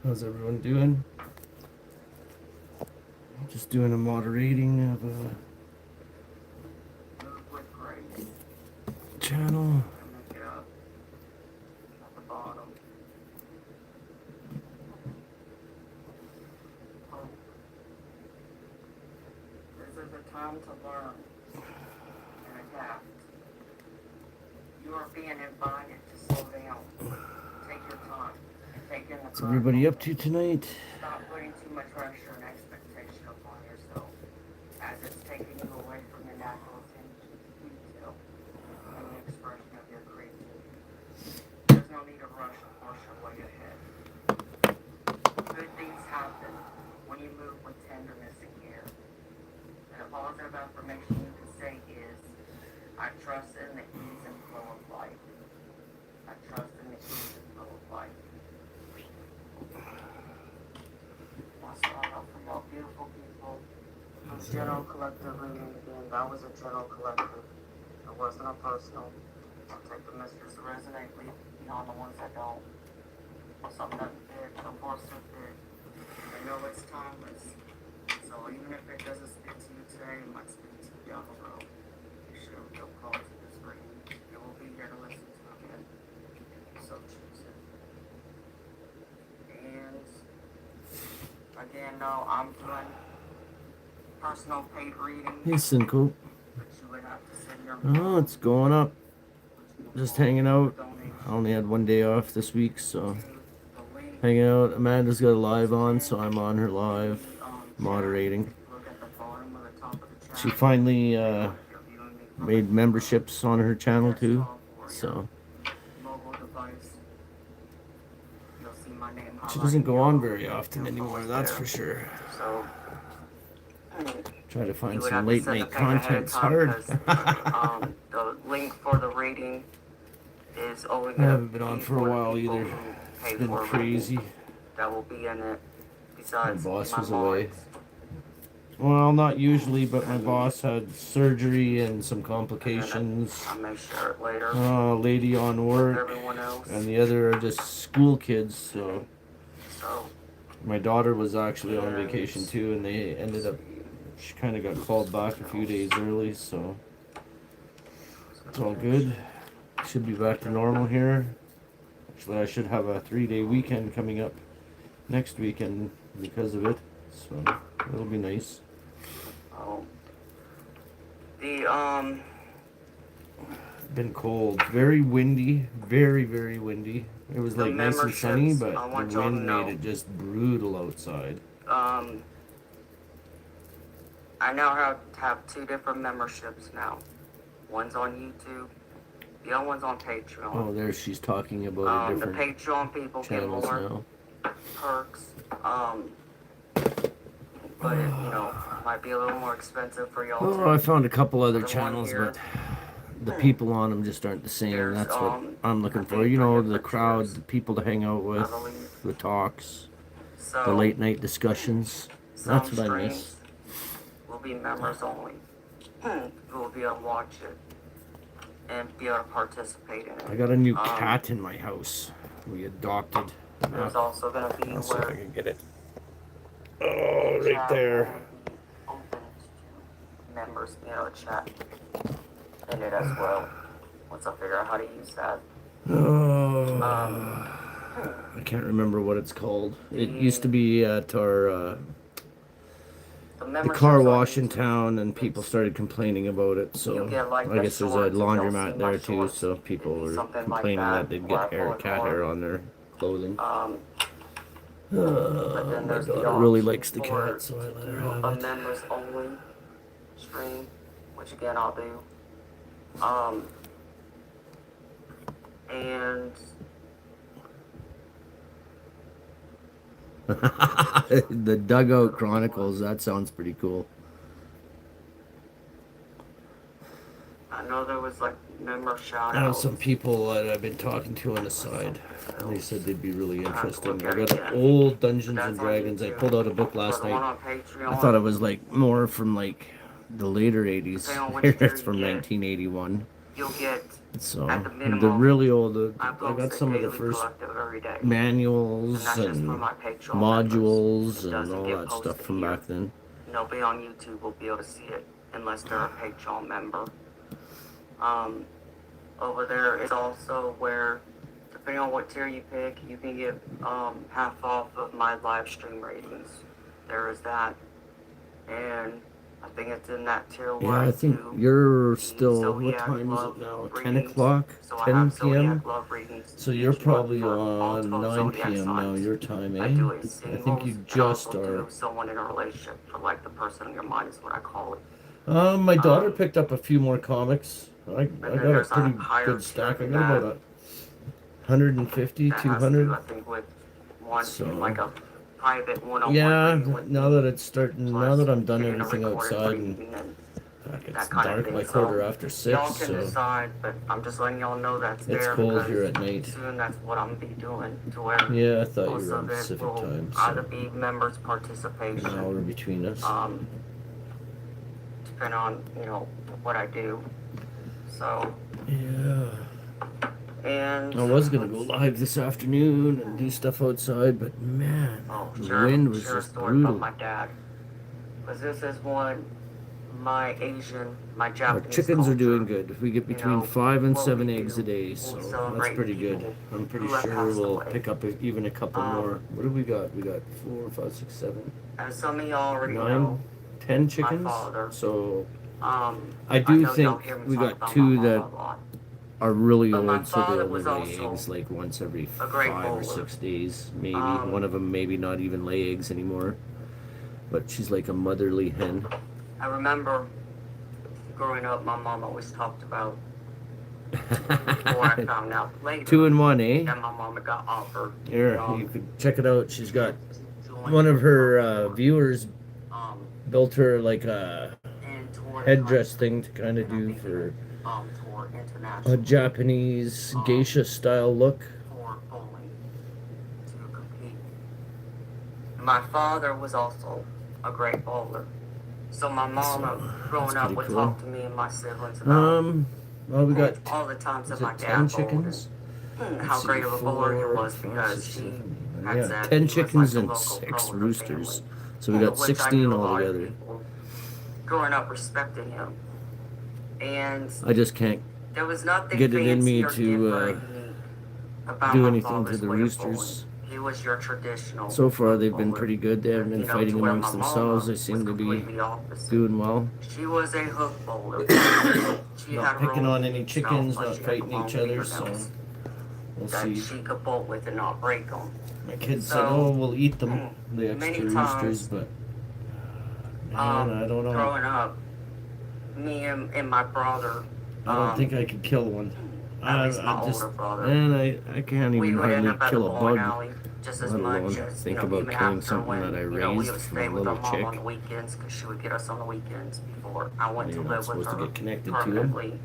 How's everyone doing? Just doing a moderating of a channel. This is a time to learn and adapt. You are being invited to slow down. Take your time and take in the What's everybody up to tonight? Stop putting too much pressure and expectation upon yourself, as it's taking you away from your natural attention to detail and the expression of your creativity. There's no need to rush or force your way ahead. Good things happen when you move with tenderness and care. And a positive affirmation you can say is, I trust in the ease and flow of life. I trust in the ease and flow of life. I'll start off from all beautiful people. General collective reading again. That was a general collective. It wasn't a personal. I'll take the messages that resonate, leave beyond the ones that don't. If something doesn't fit, don't force it to fit. I know it's timeless. So even if it doesn't speak to you today, it might speak to you down the road. You should feel called to this reading. You will be here to listen to again. So choose it. And again, no, I'm doing personal paid reading. Hey, Cinco. But you would have to send your Oh, it's going up. Just hanging out. I only had one day off this week, so hanging out. Amanda's got a live on, so I'm on her live, moderating. She finally made memberships on her channel too, so she doesn't go on very often anymore, that's for sure. Try to find some late night content's hard. The link for the reading is only I haven't been on for a while either. It's been crazy. That will be in it. My Besides, boss was away. Well, not usually, but my boss had surgery and some complications. I may share it later. Lady on work, Everyone else. and the other are just school kids. So my daughter was actually on vacation too, and they ended up. She kind of got called back a few days early, so it's all good. Should be back to normal here. Actually, I should have a 3-day weekend coming up next weekend because of it, so it'll be nice. Been cold, very windy, very windy. It was like nice and sunny, but the wind made it just brutal outside. I now have 2 different memberships now. One's on YouTube. The other one's on Patreon. Oh, there she's talking about a different the Patreon people get more now. Perks. But it, might be a little more expensive for y'all. Oh, I found a couple other channels, but the people on them just aren't the same. That's what I'm looking for. The crowd, the people to hang out with, the talks, the late night discussions. That's what I miss. Will be members only. Who will be able to watch it and be able to participate in it. I got a new cat in my house. We adopted. There's also going to be I'll see if I where can get it. Oh, right there. open to members being able to chat in it as well. Once I figure out how to use that. Oh, I can't remember what it's called. It used to be at our the car wash in town, and people started complaining about it. So I guess there's a laundromat there too. So people were complaining that they'd get cat hair on their clothing. My daughter really likes the cat, so I let her have a it. members only stream, which again I'll do. And The Dugout Chronicles, that sounds pretty cool. I know there was like member shout I have outs. some people that I've been talking to on the side, and they said they'd be really interesting. I got an old Dungeons and Dragons. I pulled out a book last night. I thought it was like more from like the later 80s. It's from 1981. you'll get So at the the minimum. really old, I I post got a some of the daily first collective every day, and manuals that's just for and my Patreon modules members. It and doesn't all get that stuff posted from here. back then. Nobody on YouTube will be able to see it unless they're a Patreon member. Um, over there is also where, depending on what tier you pick, you can get half off of my live stream ratings. There is that, and I think it's in that tier Yeah, where I I think do you're the still, what zodiac time is love it now? 10 readings. o'clock? So I 10 have p.m.? zodiac love readings So each you're month probably for all on 12 9 zodiac p.m. now, signs. your time, I eh? do a I singles, think you and just also are. do someone in a relationship for like the person on your mind is what I call it. My daughter Um, picked up a few more comics. I and got then a there's a pretty higher good tier stack. I than got that. about 150, That has to do, 200. I think, with wanting So, like a private one-on-one yeah, reading with now me, that it's starting, now plus that I'm done getting a everything recorded outside and reading and fuck, it's that kind of dark thing. by So quarter after 6, y'all can so decide, but I'm just letting y'all know that's it's there cold because here at night. soon that's what I'm gonna be doing, to where Yeah, I thought you most were on of it Pacific will time, either so be members' an participation, hour between us. depending on, what I do. So, Yeah. and I was gonna go live this afternoon and do stuff outside, but man, the wind was share a just story about brutal. my dad. Because this is one, my Our Japanese chickens culture. are doing good. We get between 5 and what 7 we eggs do a day, when so we that's celebrate pretty good. people I'm pretty who have sure passed we'll away. pick up even a couple more. What do we got? We got 4, 5, 6, 7, As some of y'all already 9, know, 10 my chickens. father, So I I do know y'all think hear me we talk got about my 2 mama that a lot. are really But my old, so they father only was lay also eggs like once every a great 5 or bowler. 6 days, maybe. Um, One of them maybe not even lay eggs anymore, but she's like a motherly hen. I remember growing up, my mom always talked about, before I found out later, 2 in 1, eh? that my mama got offered. Here, you could check it out. She's got one of her viewers built her like a headdress thing to kind of do for a Japanese geisha style look. For bowling to compete. My father was also a great bowler. So my mama, growing up, pretty would cool. talk to me and my siblings about Well, we got all the times that is my it dad 10 bowled chickens? and how great of a bowler he was because she had Yeah, said 10 he was chickens like and the local 6 pro in the roosters. family. So we got Which I 16 knew a lot of altogether. people growing up respecting him. And I just can't there was nothing get it in me fancy or to different about do my anything to father's the way of roosters. bowling. He was your traditional So far, they've been bowler. pretty good. They haven't been You know, fighting to where amongst my themselves. mama They seem was to be completely opposite. doing well. She was a hook bowler. She Not had her picking own on any unique chickens, style, not she had fighting long each other, fingernails so we'll that see. she could bolt with and not break them. My kids So, said, "Oh, we'll eat them, the many extra times, roosters," but man, I don't know. Growing up, me and my brother, I don't think I could kill one. at least my I just, older brother, man, I can't we even would end hardly up at the kill a bowling bug, alley just as let much alone as, think about even killing after something when, that I we raised would from stay a with our little mom on chick. the weekends because she would get us on the weekends before I went to You're not live with supposed to her get connected to him. permanently.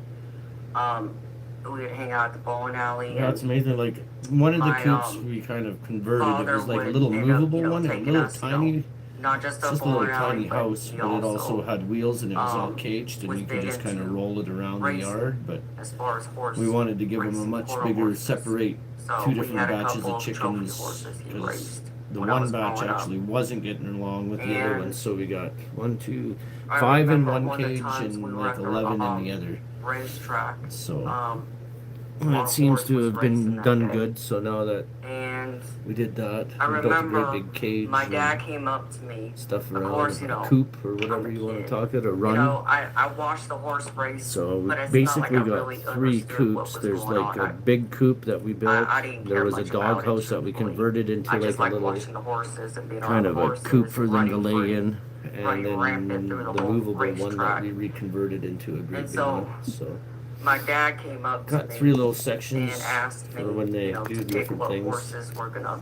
We would hang out at the bowling alley. Yeah, it's amazing. Like one of the My, coops we kind of converted. It father was like a would little end up, movable one, a taking little us, tiny. not just It's a just a little bowling alley, tiny but house, he but it also had wheels and it was all um, caged, and was you could big just kind of into roll it around the racing yard. But as far as horse we wanted to give him a racing, much quarter bigger, horses. separate So two we different had a batches couple of trophy chickens horses he because raced the when I one was batch growing up. actually wasn't getting along with the other And one, so we got 1, 2, I 5 in remember one one of the cage times we and were like at the 11 in the other. racetrack. So Our it seems horse to was have racing been that done day. good. So now that And we did that, I we built a great remember big cage. my dad and came up to me. stuff Of around course, a coop or I'm whatever a you want to kid. talk it, a run. I watched the horse race, So we but it's basically not like I got really 3 understood what coops. was There's going like on. a big coop that we built. I didn't There care was a much about dog it, house that we truthfully. converted into I like just a liked little watching the horses and being kind around of the a horses, coop for them to running lay free, in, and running rampant through then the the whole movable one that racetrack. we reconverted into a great And big so one. So my dad came up to got me 3 little and sections asked me, for when they to do pick different what things. horses we're gonna,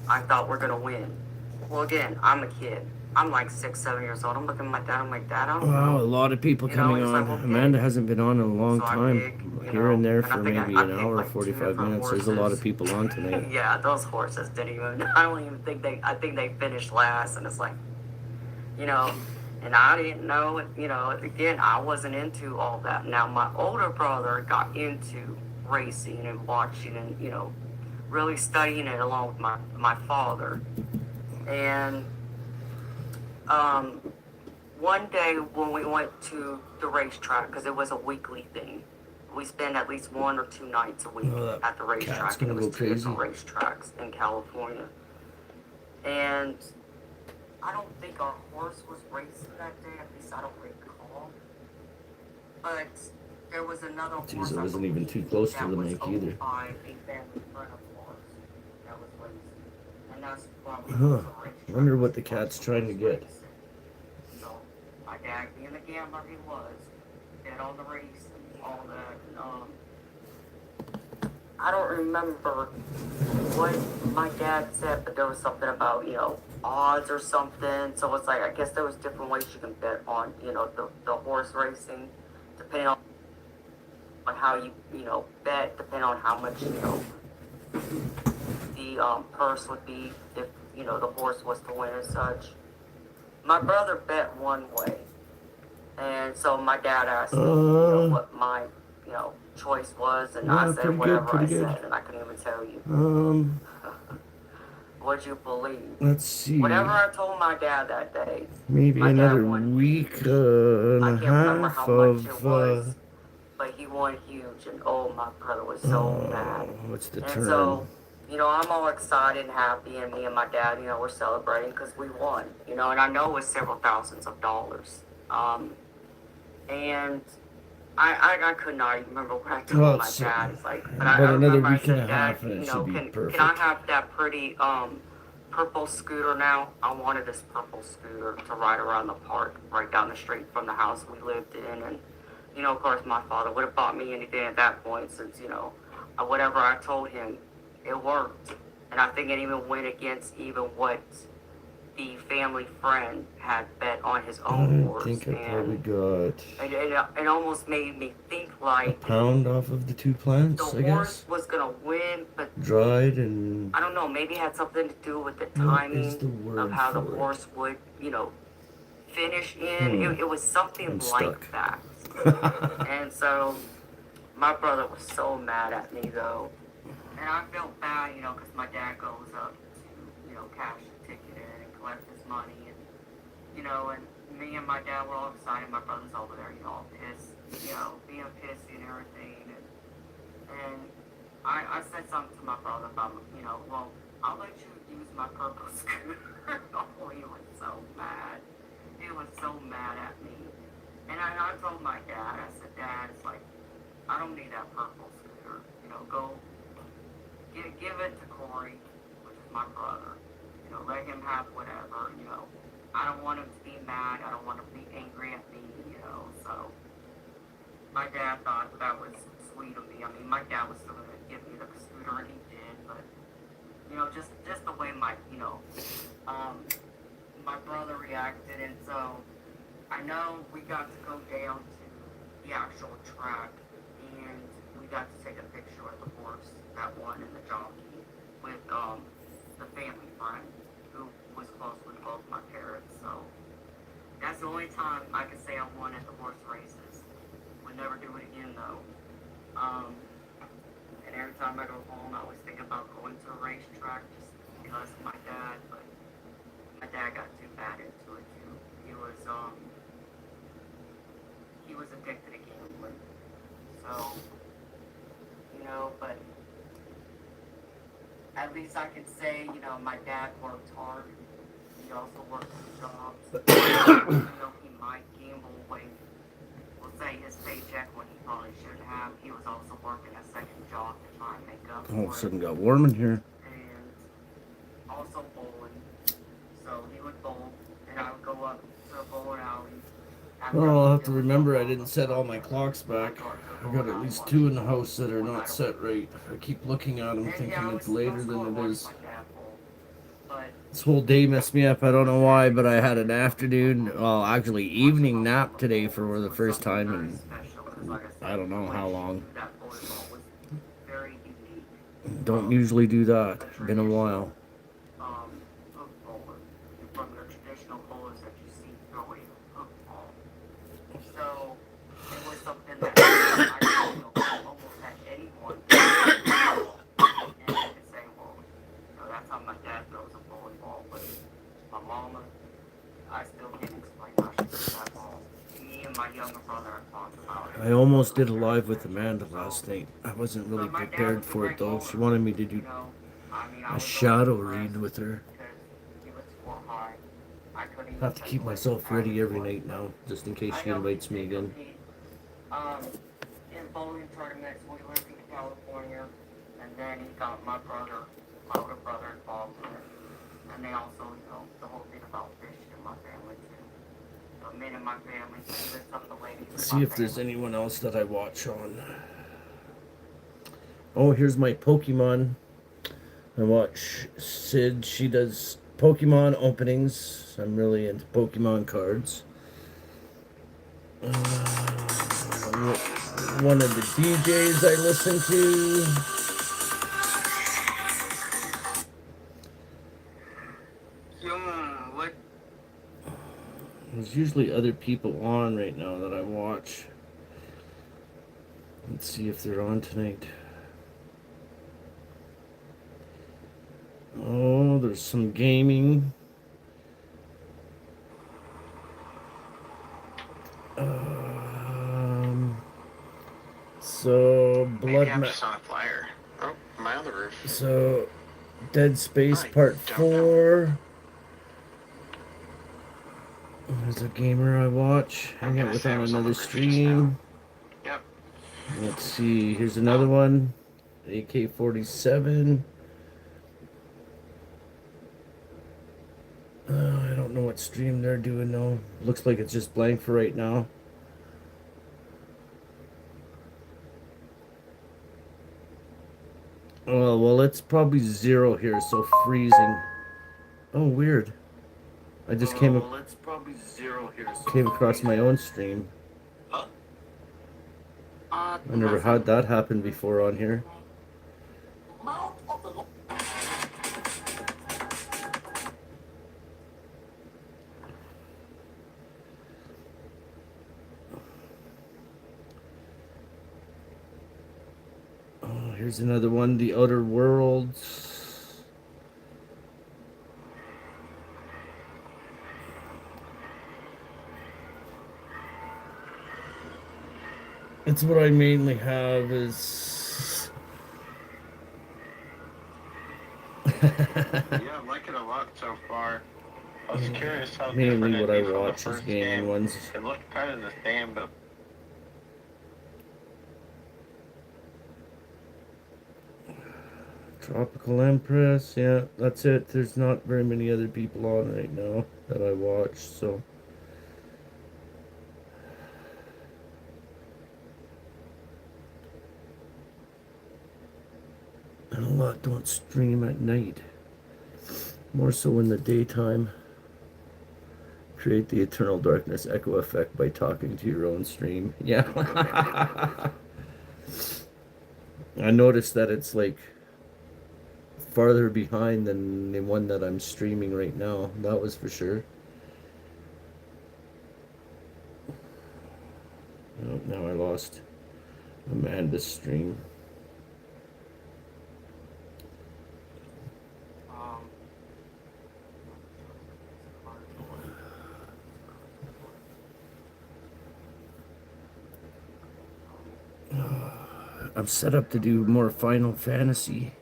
I thought we're gonna win. Well, again, I'm a kid. I'm like 6, 7 years old. I'm looking at my dad. I'm like, Dad, I don't Wow, know. a lot of people You know, coming he's on. like, well, pick. Amanda hasn't been on in a long So I time. pick, Here and there and I for think maybe I an picked hour, like 2 45 different minutes. There's a lot of horses. people on tonight. Yeah, those horses didn't even. I don't even think I think they finished last, and it's like, and And I didn't know it, again, I wasn't into all that. Now, my older brother got into racing and watching and, really studying it along with my father. And um, one day when we went to the racetrack, because it was a weekly thing, we spent at least 1 or 2 nights a week Oh, that at the cat's racetrack. gonna It was go 2 crazy. different racetracks in California. And I don't think our horse was racing that day, at least I don't recall. But there was another horse. Jeez, I wasn't even too close to the mic either. By a family friend of ours that was racing. And that's probably I wonder what the cat's trying to get. So my dad, being the gambler he was, bet on the race and all that. And, I don't remember what my dad said, but there was something about, odds or something. So it's like, I guess there was different ways you can bet on, the horse racing, depending on how you, bet, depending on how much, the purse would be if, the horse was to win and such. My brother bet one way. And so my dad asked me, what my, choice was, and I said whatever I said, and I couldn't even tell you. What'd you believe? Let's see. Whatever I told my dad that day. Maybe another week and a half of. But he won huge, and my brother was so mad. What's the and term? So, I'm all excited and happy, and me and my dad, we're celebrating because we won, and I know it was several thousands of dollars. And I could not even remember what I told my dad. It's like, but I another remember week and a Dad, half, and it should be perfect. Can I have that pretty purple scooter now? I wanted this purple scooter to ride around the park right down the street from the house we lived in, and of course my father would have bought me anything at that point, since whatever I told him, it worked, and I think it even went against even what the family friend had bet on his own horse. I think I probably got it almost made me think like a pound off of the 2 plants, the I horse guess. was gonna win, but Dried and I don't know, maybe it had something to do with the timing of how the horse would, finish in. It was something like that. And so my brother was so mad at me though. And I felt bad, because my dad goes up to, cash the ticket in and collect his money. And, and me and my dad were all excited. My brother's over there, all pissed, being pissy and everything. And I said something to my brother about, well, I'll let you use my purple scooter. Oh, he was so mad. He was so mad at me. And I told my dad, I said, Dad, it's like, I don't need that purple scooter. Go give it to Corey, which is my brother. Let him have whatever, I don't want him to be mad. I don't want him to be angry at me, so my dad thought that was sweet of me. I mean, my dad was still going to give me the scooter, and he did, but, just the way my brother reacted, and so I know we got to go down to the actual track, and we got to take a picture of the horse that won in the jockey with the family friend who was close with both my parents. So that's the only time I can say I won at the horse races. Would never do it again though. And every time I go home, I always think about going to a racetrack just because of my dad. But my dad got too bad into it too. He was addicted to gambling. So, but at least I can say, my dad worked hard. He also worked 2 jobs. Even though he might gamble away, we'll say his paycheck when he probably shouldn't have. He was also working a second job to try and make up for it. All of a sudden got warm in here. And also bowling. So he would bowl, and I would go up to a bowling alley. Well, I'll have to remember I didn't set all my clocks back. I got at least 2 in the house that are not set right. I keep looking at them thinking it's later than it is. This whole day messed me up. I don't know why, but I had an afternoon, well, actually evening nap today for the first time in I don't know how long. Don't usually do that. Been a while. From the traditional bowlers that you see throwing So it was something that almost had anyone and you could say, well, that's how my dad throws a bowling ball, but my mama, I still can't explain how she threw that ball. Me and my younger brother have talked about it. I almost did a Very live with special. Amanda last night. I wasn't really But my dad prepared was a for it great though. bowler. She wanted me to do I mean, I a was always shadow impressed read with her. because he would score high. I couldn't I even have to take keep away from myself ready every practice. night now, just in case I she know he invites me did again. compete in bowling tournaments. We lived in California, and then he got my older brother involved in it. And they also, the whole thing about fishing in my family too. So men in my family, even some of the ladies in See my if there's family. anyone else that I watch on. Oh, here's my Pokemon. I watch Sid. She does Pokemon openings. I'm really into Pokemon cards. One of the DJs I listen to. What? There's usually other people on right now that I watch. Let's see if they're on tonight. Oh, there's some gaming. Um, so Maybe I'm just on a flyer. Oh, my other roof. So Dead Space I Part don't know. 4. There's a gamer I watch. I'm Hang out gonna with say I on was on the another roof just now. stream. Yep. Let's see. Here's another one. AK-47. I don't know what stream they're doing though. Looks like it's just blank for right now. Oh, well, it's probably 0 here, so freezing. Oh, weird. I just came It's probably 0 here. So came across my own stream. Huh? I never had that happen before on here. Oh, here's another one, The Outer Worlds. It's what I mainly have is Yeah, I like it a lot so far. I was curious how mainly different it'd what I be from the watch is first gaming game. ones. It looked kind of the same, but Tropical Empress, yeah, that's it. There's not very many other people on right now that I watch, so. And a lot don't stream at night. More so in the daytime. Create the eternal darkness echo effect by talking to your own stream. Yeah. I noticed that it's like farther behind than the one that I'm streaming right now. That was for sure. Oh, now I lost Amanda's stream. I'm set up to do more Final Fantasy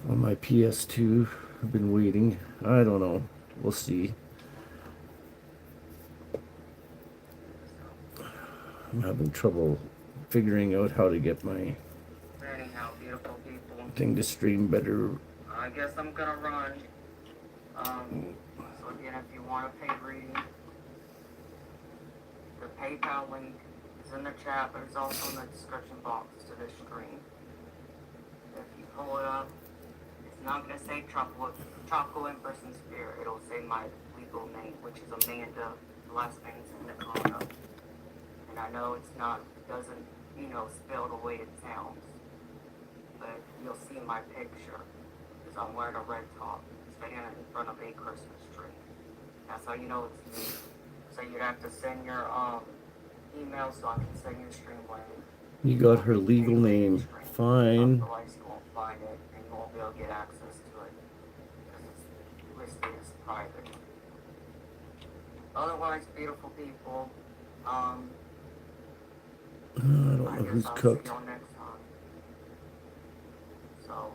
on my PS2. I've been waiting. I don't know. We'll see. I'm having trouble figuring out how to get my Anyhow, beautiful people. thing to stream better. I guess I'm gonna run. So again, if you want a paid reading, the PayPal link is in the chat, but it's also in the description box to this screen. If you pull it up, it's not gonna say Tropical Empress in Spirit. It'll say my legal name, which is Amanda. The last name's Nicona. And I know doesn't spell the way it sounds, but you'll see my picture because I'm wearing a red top, standing in front of a Christmas tree. That's how you know it's me. So So you'd have to send your email so I can send you a stream link. You got her legal name. Fine. Otherwise you won't find it and you won't be able to get access to it because it's listed as private. Otherwise, beautiful people. I don't know who's I'll cooked. see y'all next time. So,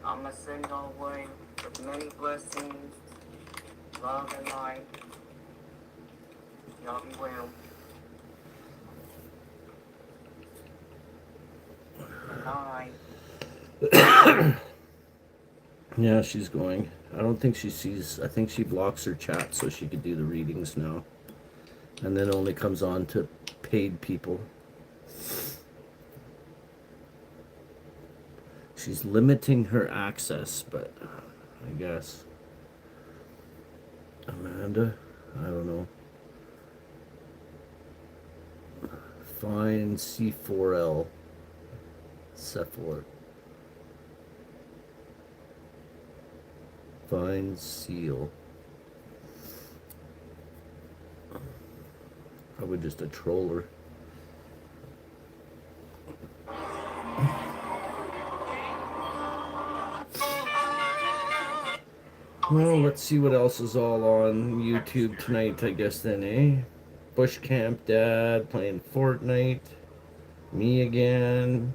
I'm gonna send y'all away with many blessings, love and light. Y'all be well. Good night. Yeah, she's going. I don't think she sees. I think she blocks her chat so she could do the readings now. And then only comes on to paid people. She's limiting her access, but I guess. Amanda? I don't know. Fine C4L. Sephora. Fine seal. Probably just a troller. Well, let's see what else is all on YouTube tonight, I guess then, eh? Bush Camp Dad playing Fortnite. Me again.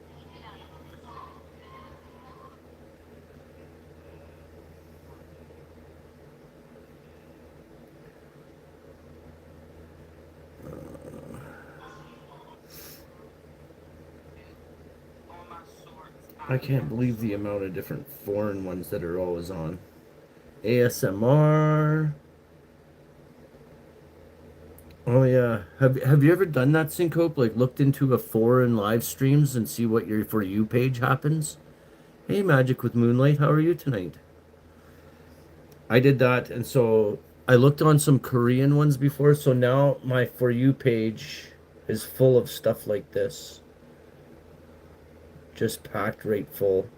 I can't believe the amount of different foreign ones that are always on. ASMR. Oh yeah. Have you ever done that, Syncope? Like looked into a foreign live streams and see what your For You page happens? Hey, Magic with Moonlight, how are you tonight? I did that, and so I looked on some Korean ones before, so now my For You page is full of stuff like this. Just packed right full.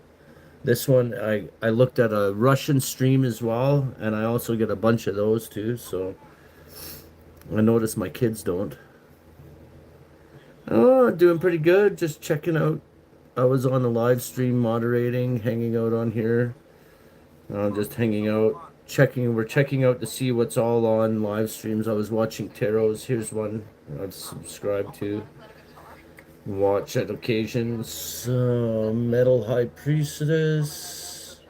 This one, I looked at a Russian stream as well, and I also get a bunch of those too, so I noticed my kids don't. Oh, doing pretty good. Just checking out. I was on a live stream moderating, hanging out on here. Just hanging out, checking. We're checking out to see what's all on live streams. I was watching Tarot's. Here's one I've subscribed to. Watch at occasions. Metal High Priestess.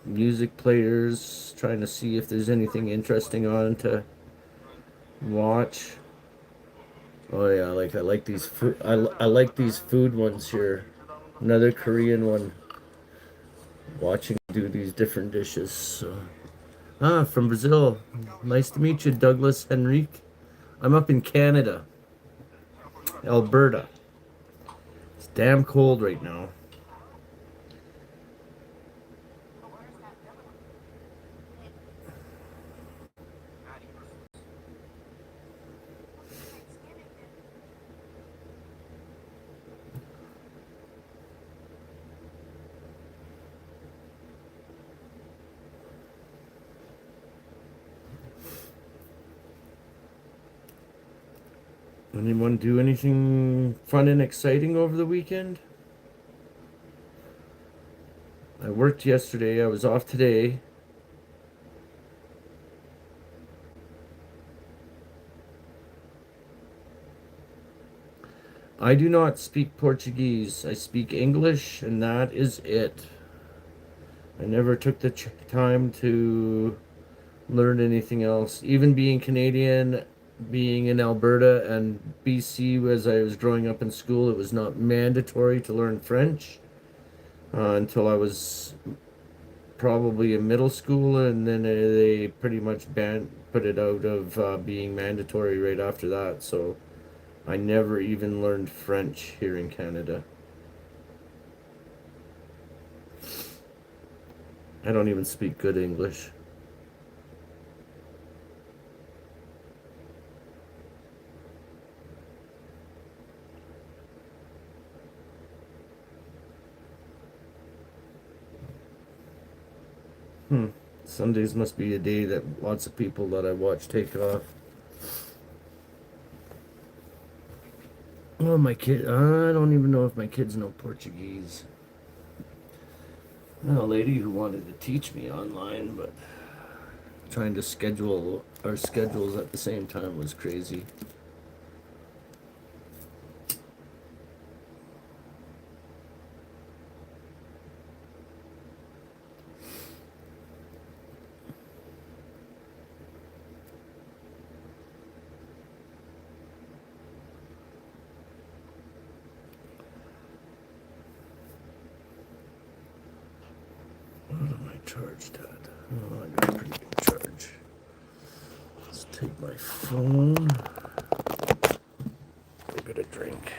Music players. Trying to see if there's anything interesting on to watch. Oh yeah, I like these food. I like these food ones here. Another Korean one. Watching do these different dishes. So. From Brazil. Nice to meet you, Douglas Henrique. I'm up in Canada, Alberta. It's damn cold right now. Anyone do anything fun and exciting over the weekend? I worked yesterday. I was off today. I do not speak Portuguese. I speak English, and that is it. I never took the time to learn anything else. Even being Canadian, being in Alberta and BC as I was growing up in school, it was not mandatory to learn French until I was probably in middle school, and then they pretty much put it out of being mandatory right after that. So I never even learned French here in Canada. I don't even speak good English. Sundays must be a day that lots of people that I watch take off. Oh, my kid. I don't even know if my kids know Portuguese. I had a lady who wanted to teach me online, but trying to schedule our schedules at the same time was crazy. What am I charged at? Oh, I got a pretty good charge. Let's take my phone. Get a drink.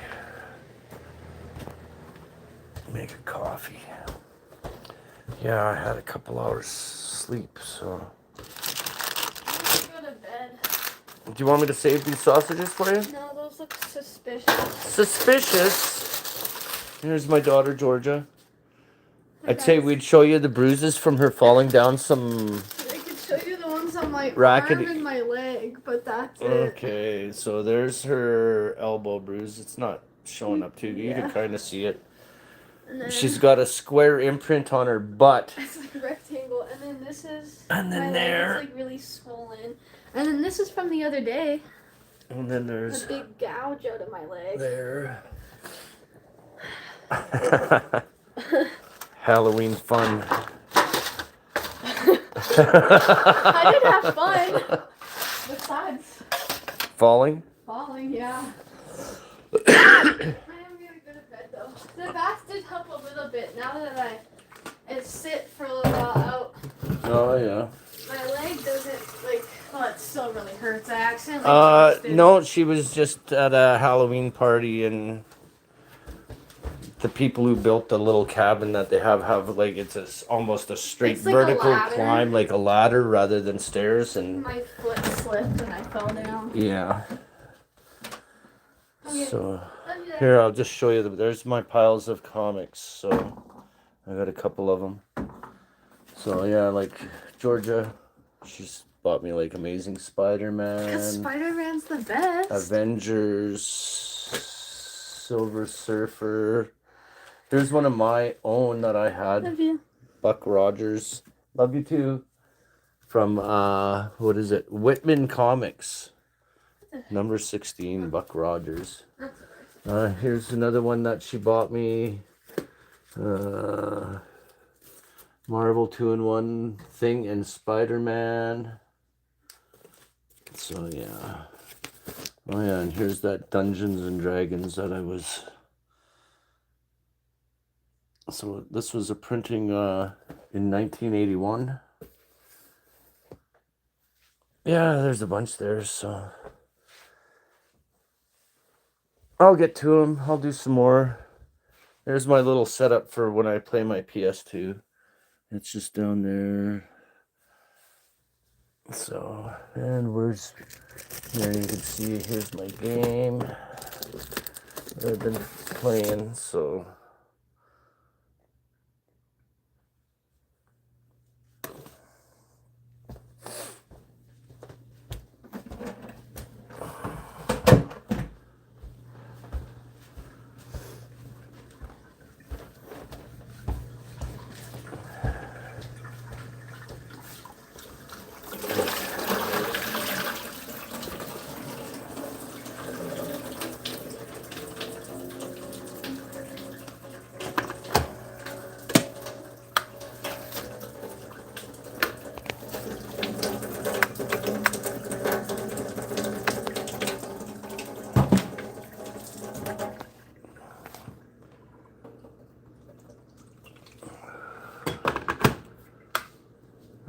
Make a coffee. Yeah, I had a couple hours sleep, so. I'm gonna go to bed. Do you want me to save these sausages for you? No, those look suspicious. Suspicious. Here's my daughter, Georgia. I'd Okay. say we'd show you the bruises from her falling down some. I could show you the ones on my Racket- arm and my leg, but that's it. Okay, so there's her elbow bruise. It's not showing up too good. You Yeah. can kind of see it. And then She's got a square imprint on her butt. it's like a rectangle, and then this is And then my there. leg. It's like really swollen, and then this is from the other day. And then A there's big gouge out of my leg. there. Halloween fun. I did have fun. Besides Falling? falling, yeah. I am gonna go to bed though. The bath did help a little bit. Now that I sit for a little while out, Oh yeah. my leg doesn't like. Oh, it still really hurts. I accidentally. touched it. No, she was just at a Halloween party, and the people who built the little cabin that they have like almost a straight It's like a vertical ladder. climb, like a ladder rather than stairs, and My foot slipped and I fell down. yeah. Okay. So Love you, Dad. here, I'll just show you. There's my piles of comics. So I got a couple of them. So yeah, like Georgia, she's bought me like Amazing Spider-Man. Because Spider-Man's the best. Avengers, Silver Surfer. Here's one of my own that I had. Love you. Buck Rogers. Love you too. From what is it? Whitman Comics. Number 16, Buck Rogers. Here's another one that she bought me. Marvel 2-in-1 Thing and Spider-Man. So yeah. Oh yeah, and here's that Dungeons and Dragons that I was. So this was a printing in 1981. Yeah, there's a bunch there, so I'll get to them. I'll do some more. There's my little setup for when I play my PS2. It's just down there. So, and where's here? You can see here's my game that I've been playing. So,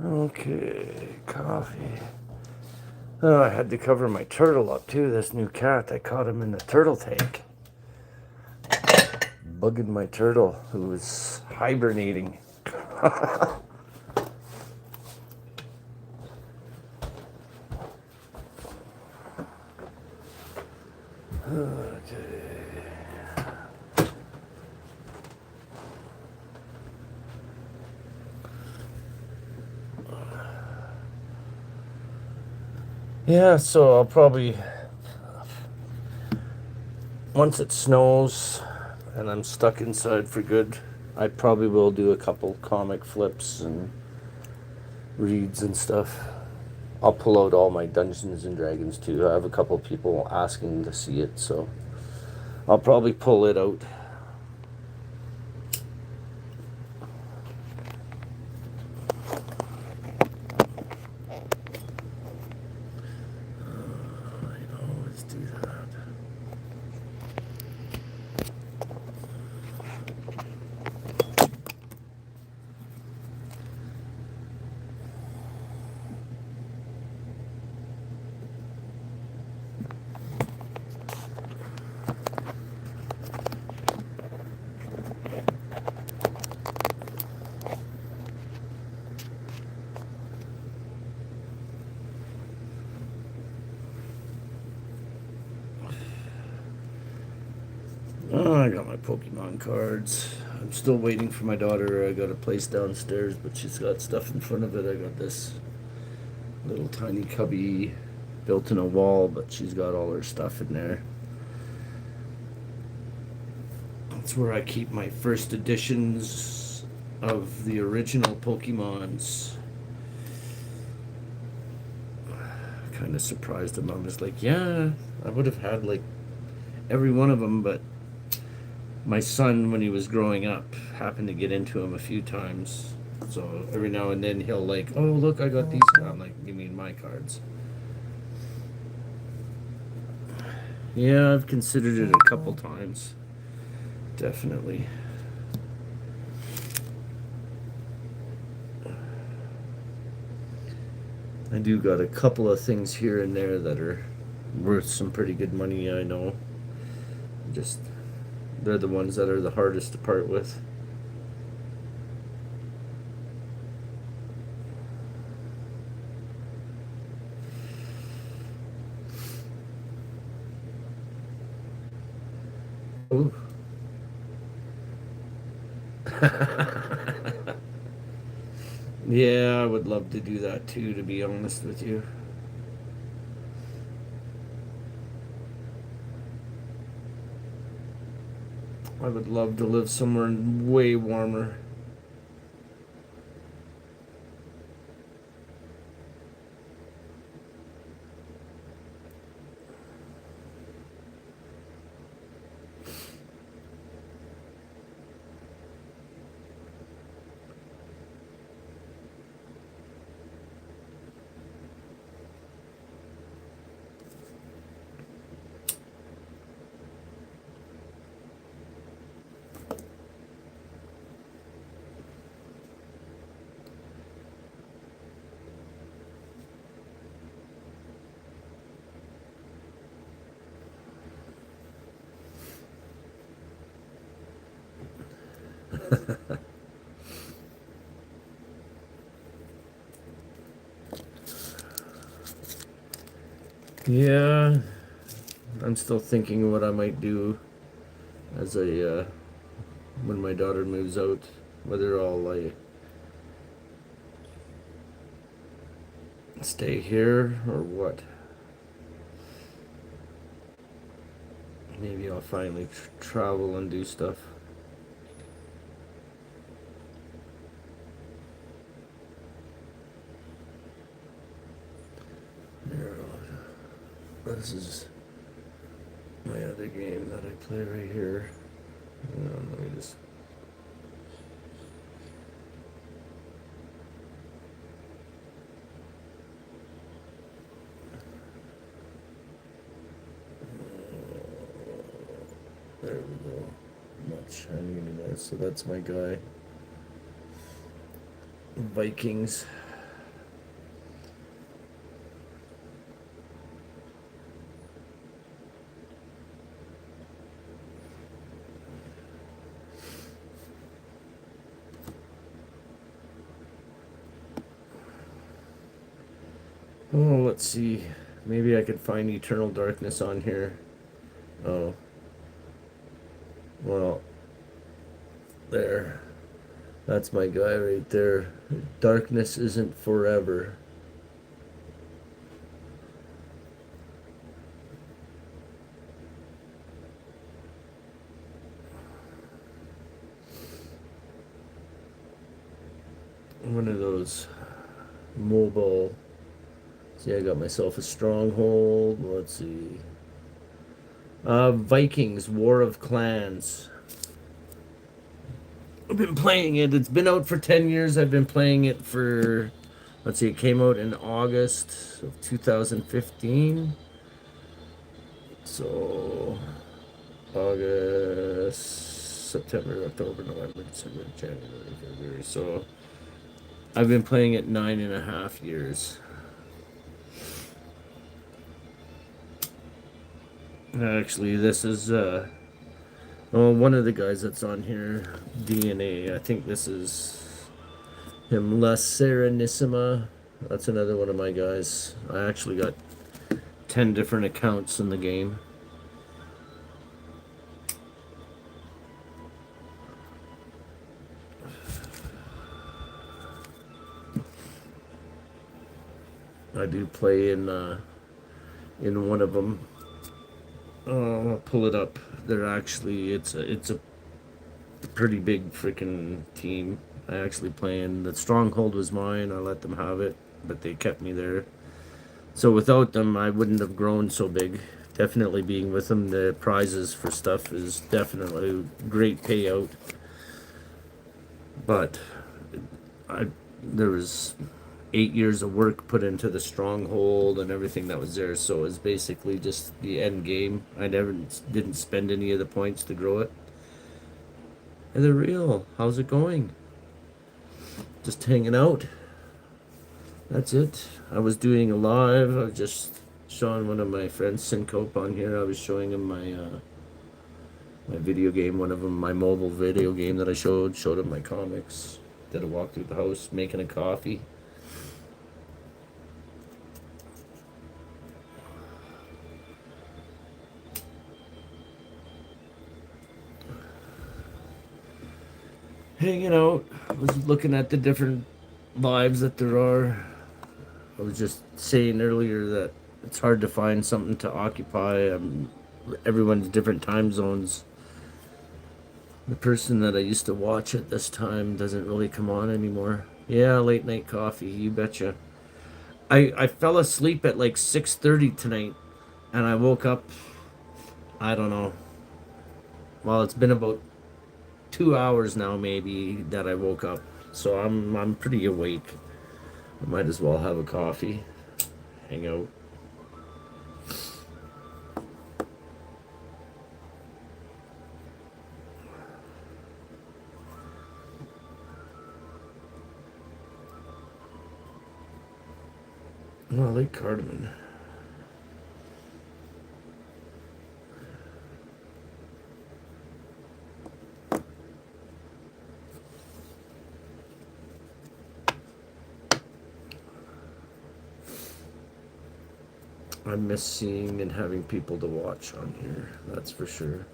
okay, coffee. Oh, I had to cover my turtle up too. This new cat, I caught him in the turtle tank. Bugging my turtle who was hibernating. Okay. Yeah, so I'll probably, once it snows and I'm stuck inside for good, I probably will do a couple comic flips and reads and stuff. I'll pull out all my Dungeons and Dragons too. I have a couple people asking to see it, so I'll probably pull it out. I always do that. Oh, I got my Pokemon cards. I'm still waiting for my daughter. I got a place downstairs, but she's got stuff in front of it. I got this little tiny cubby built in a wall, but she's got all her stuff in there. That's where I keep my first editions of the original Pokemons. Kind of surprised her mom was like, yeah, I would have had like every one of them, but my son, when he was growing up, happened to get into him a few times. So every now and then he'll like, oh look, I got these. I'm like, you mean my cards? Yeah, I've considered it a couple times. Definitely. I do got a couple of things here and there that are worth some pretty good money, I know. Just, they're the ones that are the hardest to part with. Ooh. Yeah, I would love to do that too, to be honest with you. I would love to live somewhere way warmer. Yeah, I'm still thinking what I might do as when my daughter moves out, whether I'll like stay here or what. Maybe I'll finally travel and do stuff. This is my other game that I play right here. Let me just. There we go. Not shining anymore. So that's my guy. Vikings. Oh, let's see. Maybe I could find Eternal Darkness on here. Oh. Well, there. That's my guy right there. Darkness isn't forever. one of those mobile. See, I got myself a stronghold. Let's see. Vikings, War of Clans. I've been playing it. It's been out for 10 years. I've been playing it for, let's see, it came out in August of 2015. So, August, September, October, November, December, January, February. So, I've been playing it 9.5 years. Actually, this is one of the guys that's on here, DNA. I think this is him, La Serenissima. That's another one of my guys. I actually got 10 different accounts in the game. I do play in one of them. I'll pull it up. They're actually it's a pretty big freaking team. I actually playing. The stronghold was mine. I let them have it, but they kept me there. So without them, I wouldn't have grown so big. Definitely being with them, the prizes for stuff is definitely a great payout. But there was 8 years of work put into the stronghold and everything that was there, so it was basically just the end game. I didn't spend any of the points to grow it. And they're real. How's it going? Just hanging out. That's it. I was doing a live. I was just showing one of my friends, Syncope, on here. I was showing him my my video game, one of them, my mobile video game that I showed him my comics. Did a walk through the house, making a coffee. Hanging out. I was looking at the different lives that there are. I was just saying earlier that it's hard to find something to occupy. Everyone's different time zones. The person that I used to watch at this time doesn't really come on anymore. Yeah, late night coffee, you betcha. I fell asleep at like 6:30 tonight, and I woke up, I don't know. Well, it's been about 2 hours now, maybe, that I woke up. So I'm pretty awake. I might as well have a coffee, hang out. Oh, I like cardamom. I miss seeing and having people to watch on here, that's for sure.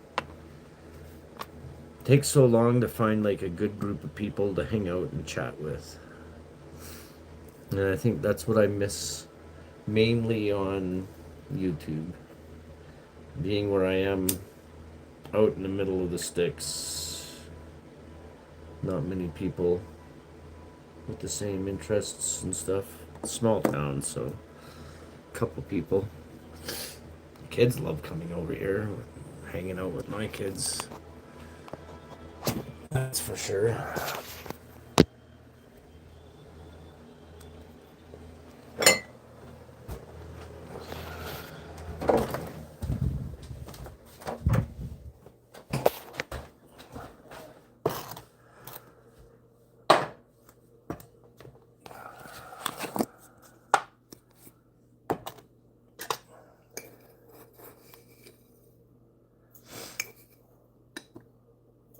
Takes so long to find like a good group of people to hang out and chat with. And I think that's what I miss mainly on YouTube. Being where I am out in the middle of the sticks. Not many people with the same interests and stuff. Small town, so a couple people. Kids love coming over here, hanging out with my kids. That's for sure.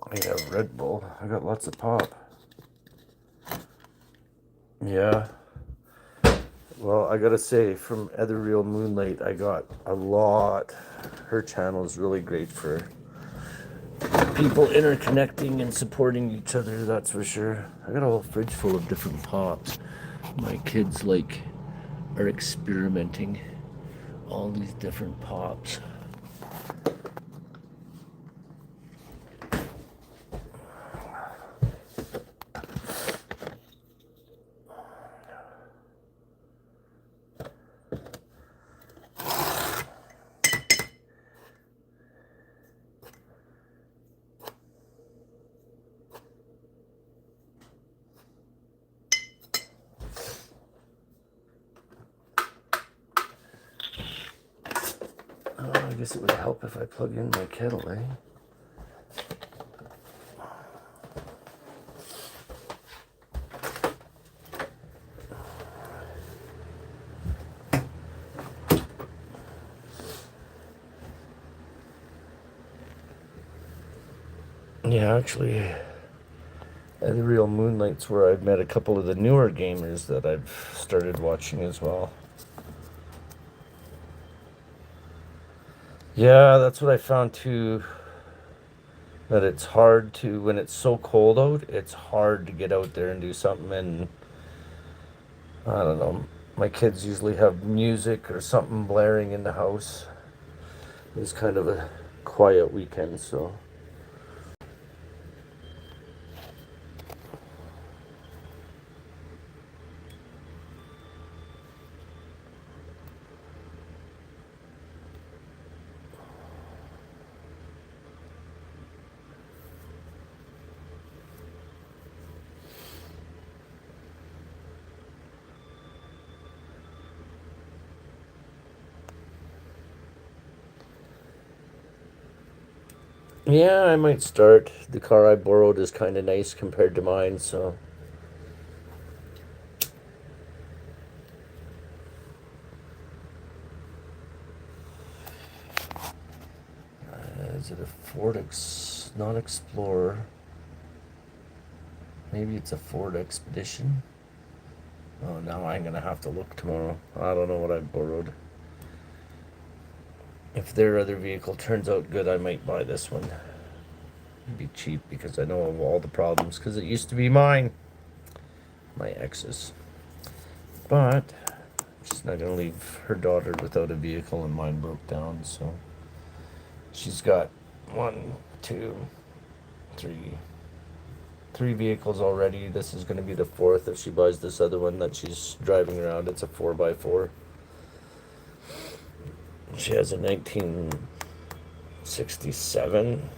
I have Red Bull. I got lots of pop. Yeah. Well, I gotta say, from Ethereal Moonlight, I got a lot. Her channel is really great for people interconnecting and supporting each other, that's for sure. I got a whole fridge full of different pops. My kids, like, are experimenting all these different pops. I guess it would help if I plug in my kettle, eh? Yeah, actually, the real Moonlight's where I've met a couple of the newer gamers that I've started watching as well. Yeah, that's what I found too. That it's hard to, when it's so cold out, it's hard to get out there and do something. And I don't know, my kids usually have music or something blaring in the house. It's kind of a quiet weekend, so. Yeah, I might start. The car I borrowed is kind of nice compared to mine, so. Is it a Ford not Explorer? Maybe it's a Ford Expedition. Oh, now I'm gonna have to look tomorrow. I don't know what I borrowed. If their other vehicle turns out good, I might buy this one. It'd be cheap because I know of all the problems, because it used to be mine. My ex's. But she's not gonna leave her daughter without a vehicle, and mine broke down, so she's got 3 vehicles already. This is gonna be the 4th if she buys this other one that she's driving around. It's a 4x4. She has a 1967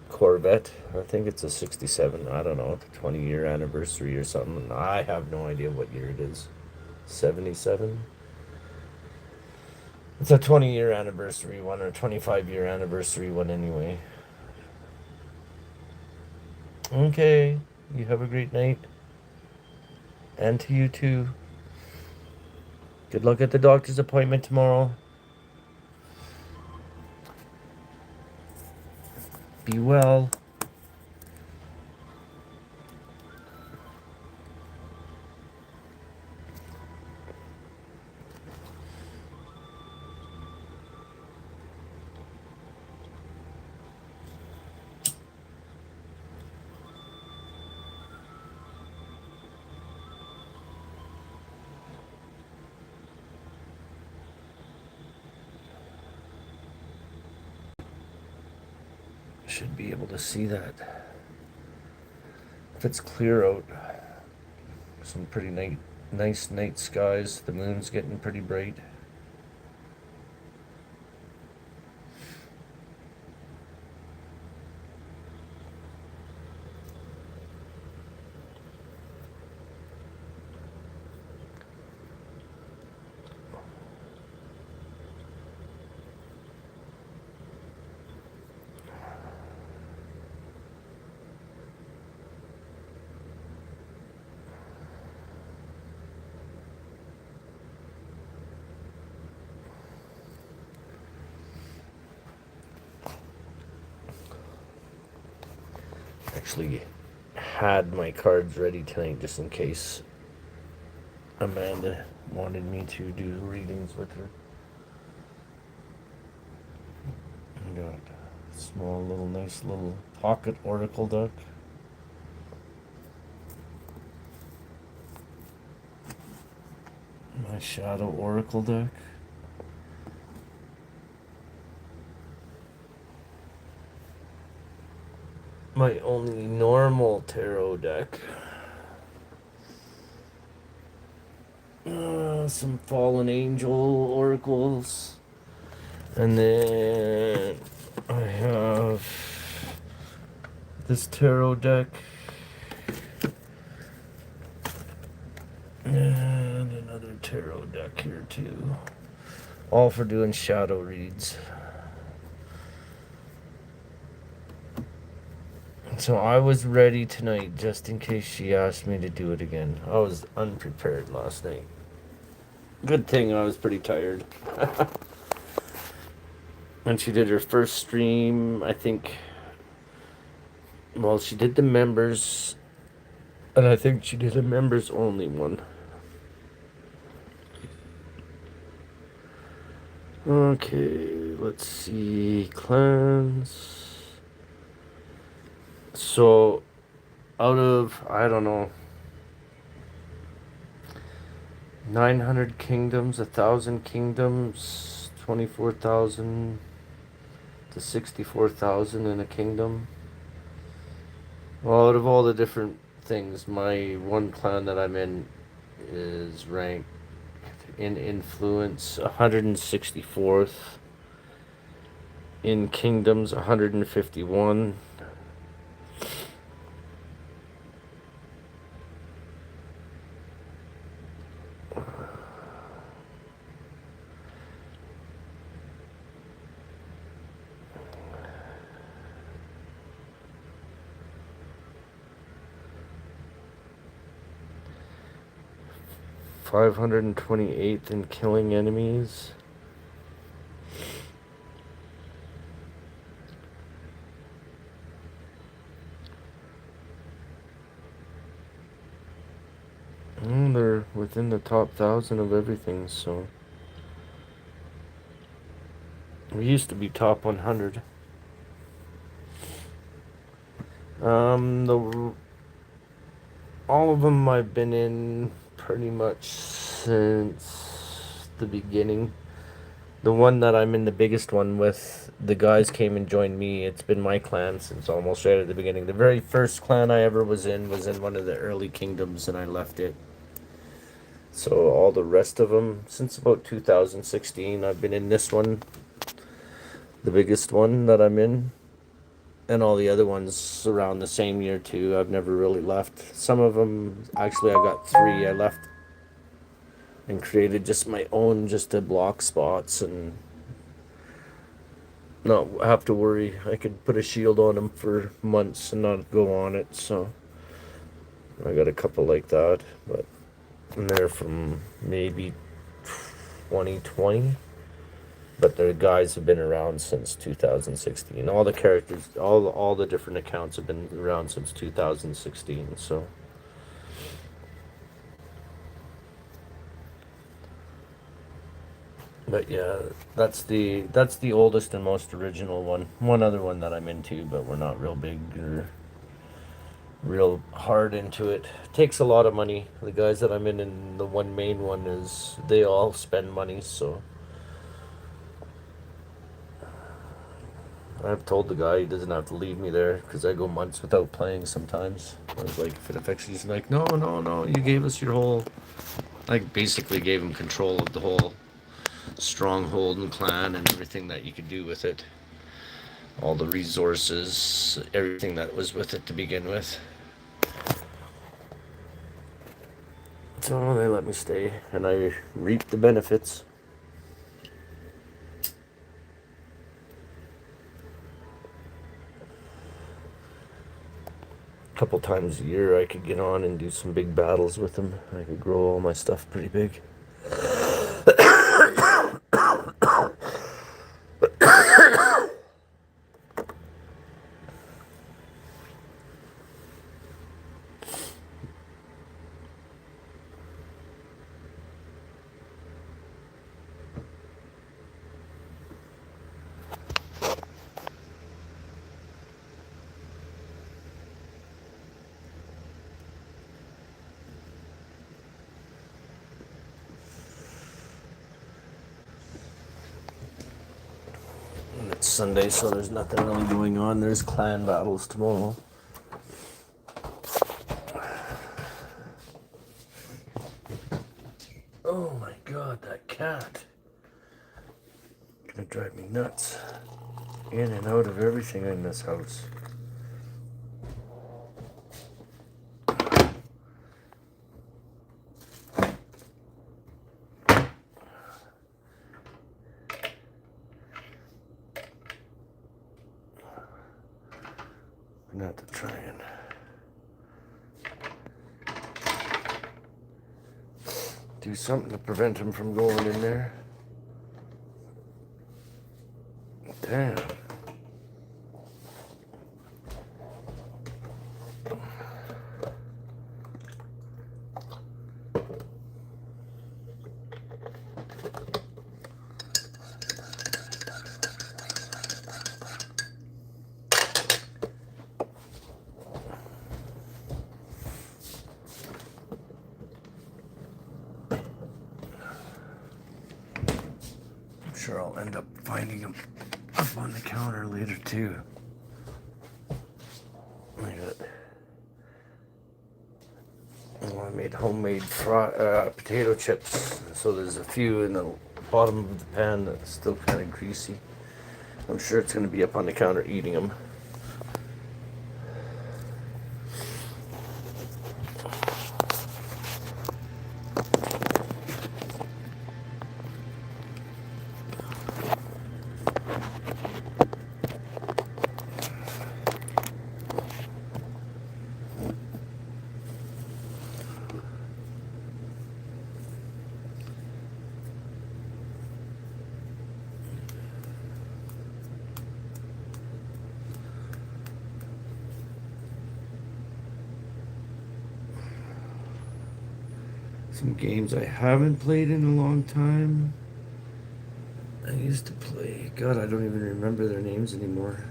Corvette. I think it's a 67. I don't know, the 20-year anniversary or something. I have no idea what year it is. 77? It's a 20-year anniversary one, or 25-year anniversary one anyway. Okay, you have a great night. And to you too. Good luck at the doctor's appointment tomorrow. Be well. Should be able to see that. If it's clear out, some pretty nice night skies. The moon's getting pretty bright. Actually had my cards ready tonight just in case Amanda wanted me to do readings with her. I got a small little nice little pocket oracle deck. My shadow oracle deck. My only normal tarot deck. Some fallen angel oracles. And then I have this tarot deck. And another tarot deck here too. All for doing shadow reads. So I was ready tonight just in case she asked me to do it again. I was unprepared last night. Good thing I was pretty tired. And she did her first stream, I think. Well, she did the members, and I think she did a members only one. Okay, let's see. Clans. So, out of, I don't know, 900 kingdoms, 1,000 kingdoms, 24,000 to 64,000 in a kingdom. Well, out of all the different things, my one clan that I'm in is ranked in influence 164th, in kingdoms 151. $528th in killing enemies. They're within the top 1,000 of everything, so. We used to be top 100. All of them I've been in pretty much since the beginning. The one that I'm in, the biggest one with, the guys came and joined me. It's been my clan since almost right at the beginning. The very first clan I ever was in one of the early kingdoms, and I left it. So all the rest of them, since about 2016, I've been in this one, the biggest one that I'm in. And all the other ones around the same year too. I've never really left. Some of them, actually, I got 3. I left and created just my own, just to block spots and not have to worry. I could put a shield on them for months and not go on it. So I got a couple like that, but they're from maybe 2020. But the guys have been around since 2016. All the characters, all the different accounts have been around since 2016. So, but yeah, that's the oldest and most original one. One other one that I'm into, but we're not real big or real hard into it. Takes a lot of money. The guys that I'm in, and the one main one is they all spend money. So. I've told the guy he doesn't have to leave me there because I go months without playing sometimes. I was like, if it affects you, he's like, no, you gave us your whole, like, basically gave him control of the whole stronghold and clan and everything that you could do with it. All the resources, everything that was with it to begin with. So they let me stay, and I reaped the benefits. Couple times a year I could get on and do some big battles with them. I could grow all my stuff pretty big. It's Sunday, so there's nothing really going on. There's clan battles tomorrow. Oh my god, that cat. Gonna drive me nuts. In and out of everything in this house. gonna have to try and do something to prevent him from going in there. Damn. I'm sure I'll end up finding him up on the counter later too. Look at it. Oh, I made homemade potato chips, so there's a few in the bottom of the pan that's still kind of greasy. I'm sure it's going to be up on the counter eating them. Some games I haven't played in a long time. I used to play. God, I don't even remember their names anymore.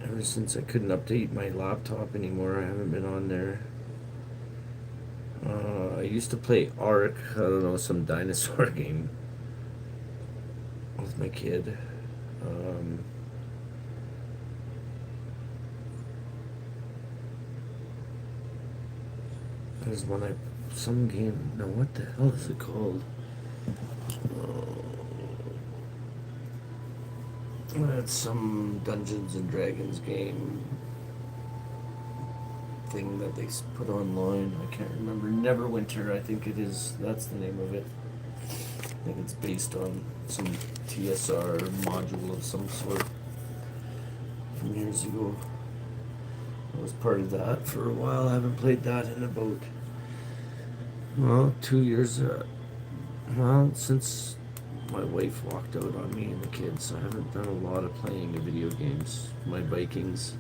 Ever since I couldn't update my laptop anymore, I haven't been on there. I used to play Ark. I don't know, some dinosaur game with my kid. There's one some game. No, what the hell is it called? It's some Dungeons and Dragons game thing that they put online. I can't remember. Neverwinter, I think it is. That's the name of it. I think it's based on some TSR module of some sort from years ago. I was part of that for a while. I haven't played that in about, well, 2 years. Since my wife walked out on me and the kids, I haven't done a lot of playing of video games. My Vikings,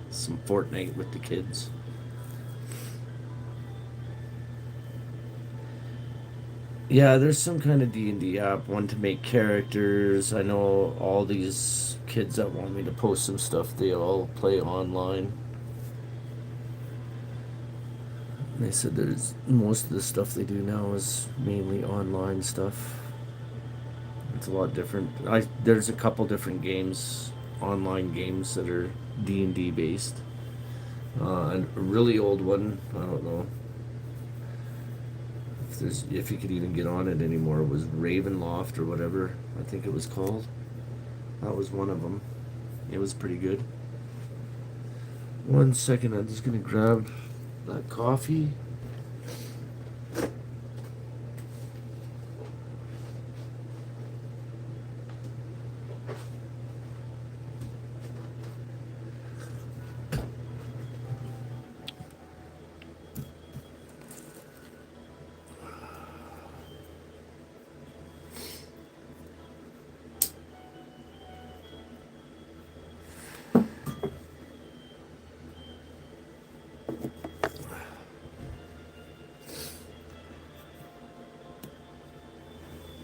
some Fortnite with the kids. Yeah, there's some kind of D&D app, one to make characters. I know all these kids that want me to post some stuff, they all play online. They said there's most of the stuff they do now is mainly online stuff. It's a lot different. There's a couple different games, online games that are D&D based. And a really old one, I don't know if you could even get on it anymore, was Ravenloft or whatever I think it was called. That was one of them. It was pretty good. 1 second, I'm just gonna grab that coffee.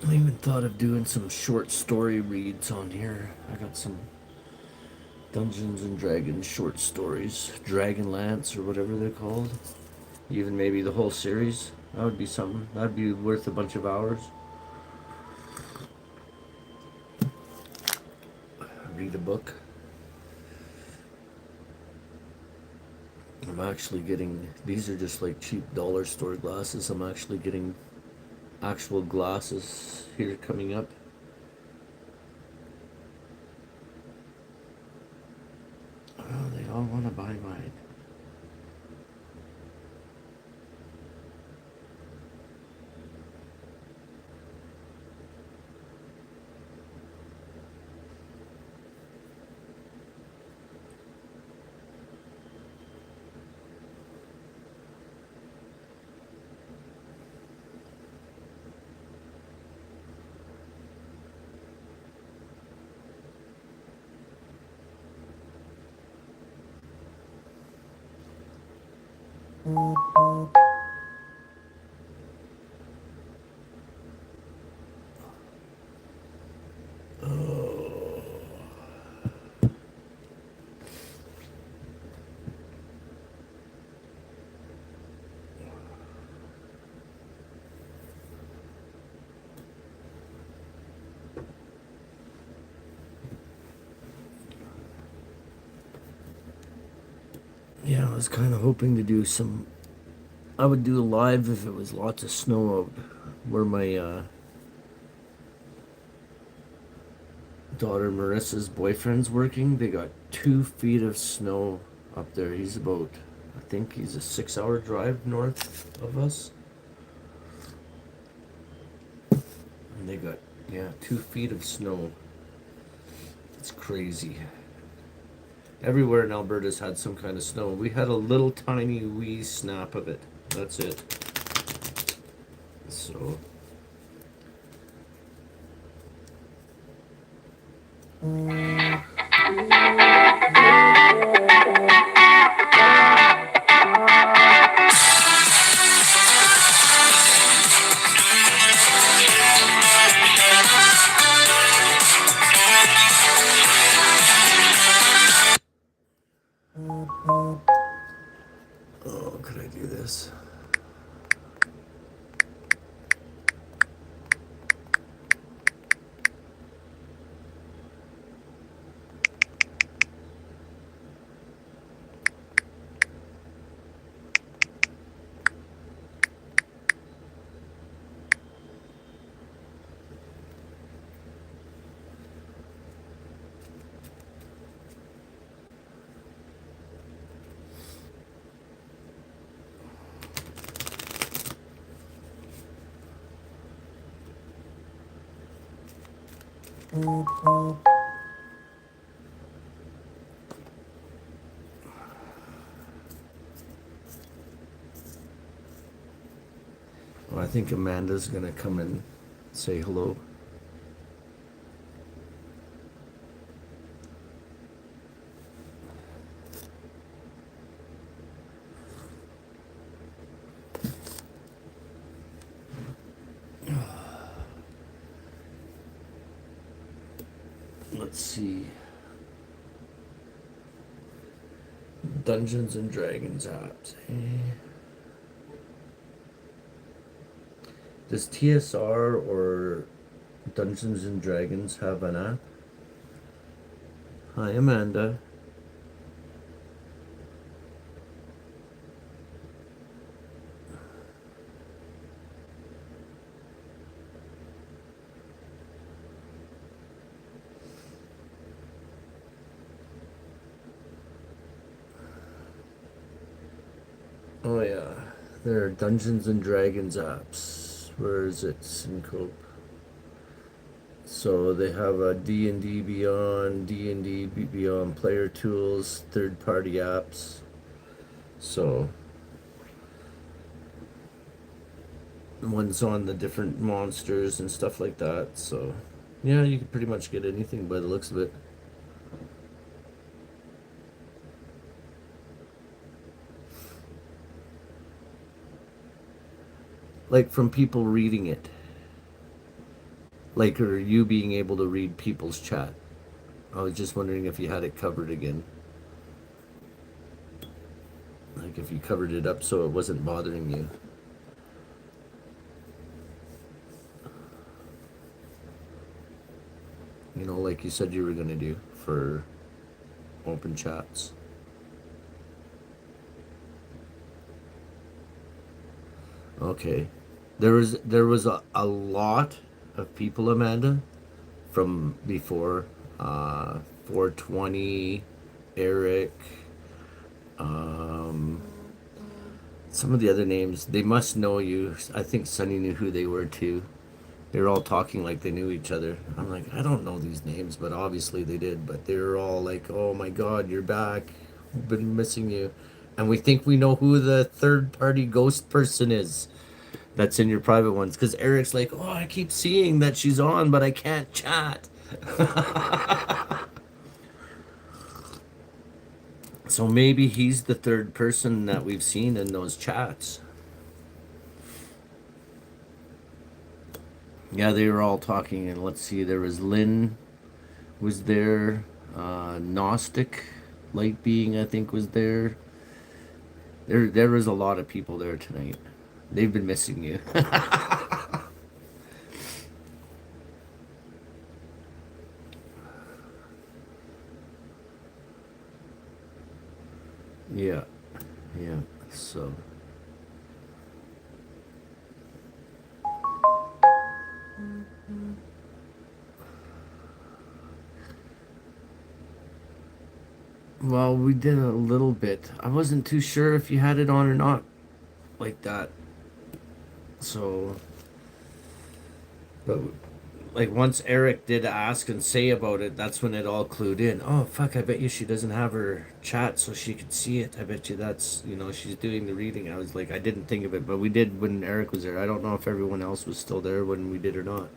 I even thought of doing some short story reads on here. I got some Dungeons and Dragons short stories, Dragonlance or whatever they're called. Even maybe the whole series. That would be something. That'd be worth a bunch of hours. Read a book. I'm actually getting, these are just like cheap dollar store glasses. I'm actually getting actual glasses here coming up. Oh, they all want to buy mine. Yeah, I was kind of hoping to do some. I would do a live if it was lots of snow out where my daughter Marissa's boyfriend's working. They got 2 feet of snow up there. He's about, I think he's a 6-hour drive north of us. And they got, yeah, 2 feet of snow. It's crazy. Everywhere in Alberta's had some kind of snow. We had a little tiny wee snap of it. That's it. So. Oh, could I do this? Well, I think Amanda's gonna come and say hello. Let's see. Dungeons and Dragons apps. Does TSR or Dungeons and Dragons have an app? Hi, Amanda. Oh yeah, there are Dungeons and Dragons apps. Where is it? Syncope. So they have a D&D Beyond, D&D Beyond player tools, third-party apps. So one's on the different monsters and stuff like that. So yeah, you can pretty much get anything by the looks of it. Like from people reading it. Like, or you being able to read people's chat. I was just wondering if you had it covered again. Like if you covered it up so it wasn't bothering you. You know, like you said you were gonna do for open chats. Okay. There was a lot of people, Amanda, from before 420, Eric, some of the other names. They must know you. I think Sunny knew who they were too. They were all talking like they knew each other. I'm like, I don't know these names, but obviously they did. But they were all like, oh my God, you're back. We've been missing you. And we think we know who the third party ghost person is that's in your private ones. Because Eric's like, oh, I keep seeing that she's on, but I can't chat. So maybe he's the third person that we've seen in those chats. Yeah, they were all talking, and let's see, there was Lynn was there, Gnostic Light Being I think was there. There was a lot of people there tonight. They've been missing you. Yeah, yeah. So well, we did a little bit. I wasn't too sure if you had it on or not like that. So, but like once Eric did ask and say about it, that's when it all clued in. Oh fuck, I bet you she doesn't have her chat so she could see it. I bet you that's, she's doing the reading. I was like, I didn't think of it, but we did when Eric was there. I don't know if everyone else was still there when we did or not.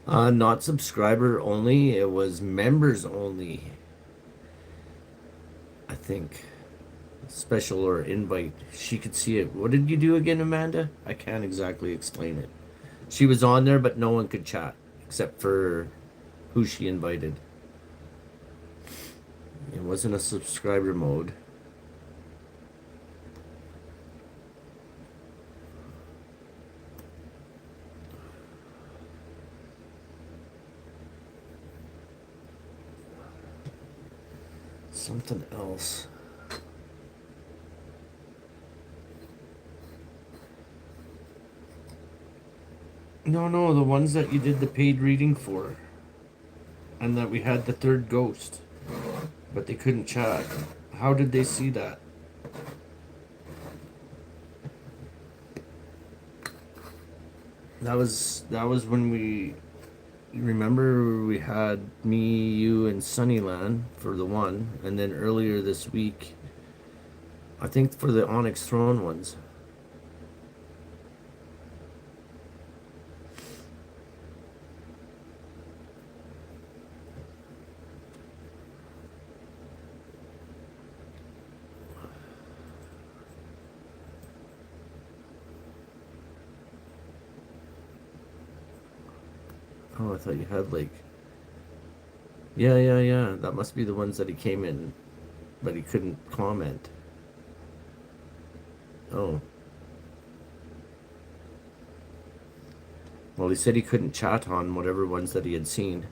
Not subscriber only, it was members only. I think. Special or invite. She could see it. What did you do again, Amanda? I can't exactly explain it. She was on there, but no one could chat except for who she invited. It wasn't a subscriber mode. Something else. No, the ones that you did the paid reading for. And that we had the third ghost. But they couldn't chat. How did they see that? That was when we remember we had me, you, and Sunnyland for the one, and then earlier this week, I think for the Onyx Throne ones. Oh, I thought you had like. Yeah. That must be the ones that he came in, but he couldn't comment. Oh. Well, he said he couldn't chat on whatever ones that he had seen.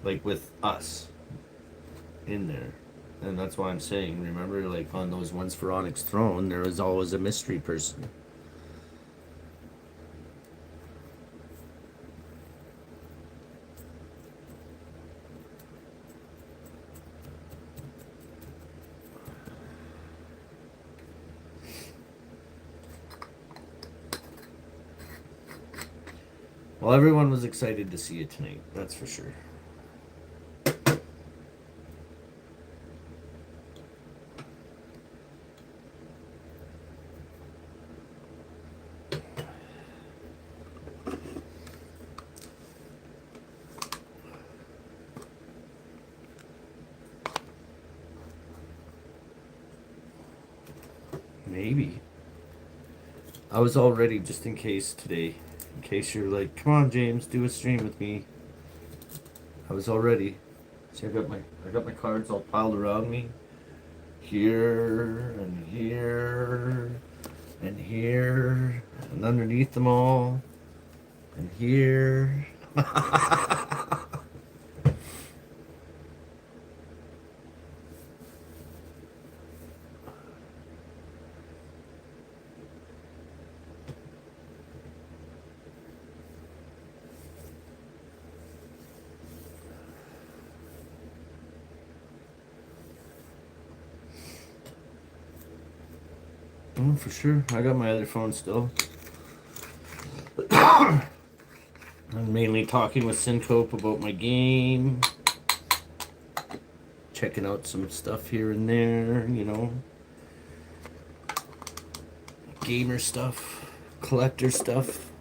Like with us in there. And that's why I'm saying, remember, like on those ones for Onyx Throne, there was always a mystery person. Well, everyone was excited to see you tonight, that's for sure. Maybe. I was all ready just in case today. In case you're like, come on, James, do a stream with me. I was all ready. See, I got my cards all piled around me. Here and here and here and underneath them all and here. Oh, for sure. I got my other phone still. I'm mainly talking with Syncope about my game. Checking out some stuff here and there, Gamer stuff, collector stuff.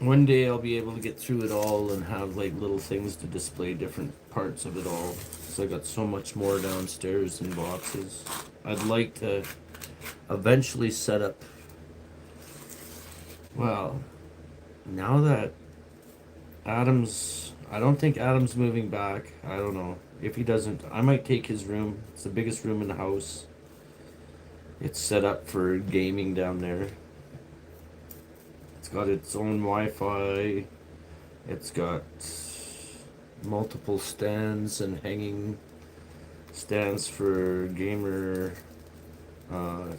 one day I'll be able to get through it all and have like little things to display different parts of it all. So I got so much more downstairs in boxes. I'd like to eventually set up. Well, now that I don't think Adam's moving back. I don't know. If he doesn't, I might take his room. It's the biggest room in the house. It's set up for gaming down there. It's got its own Wi-Fi. It's got multiple stands and hanging stands for gamer, for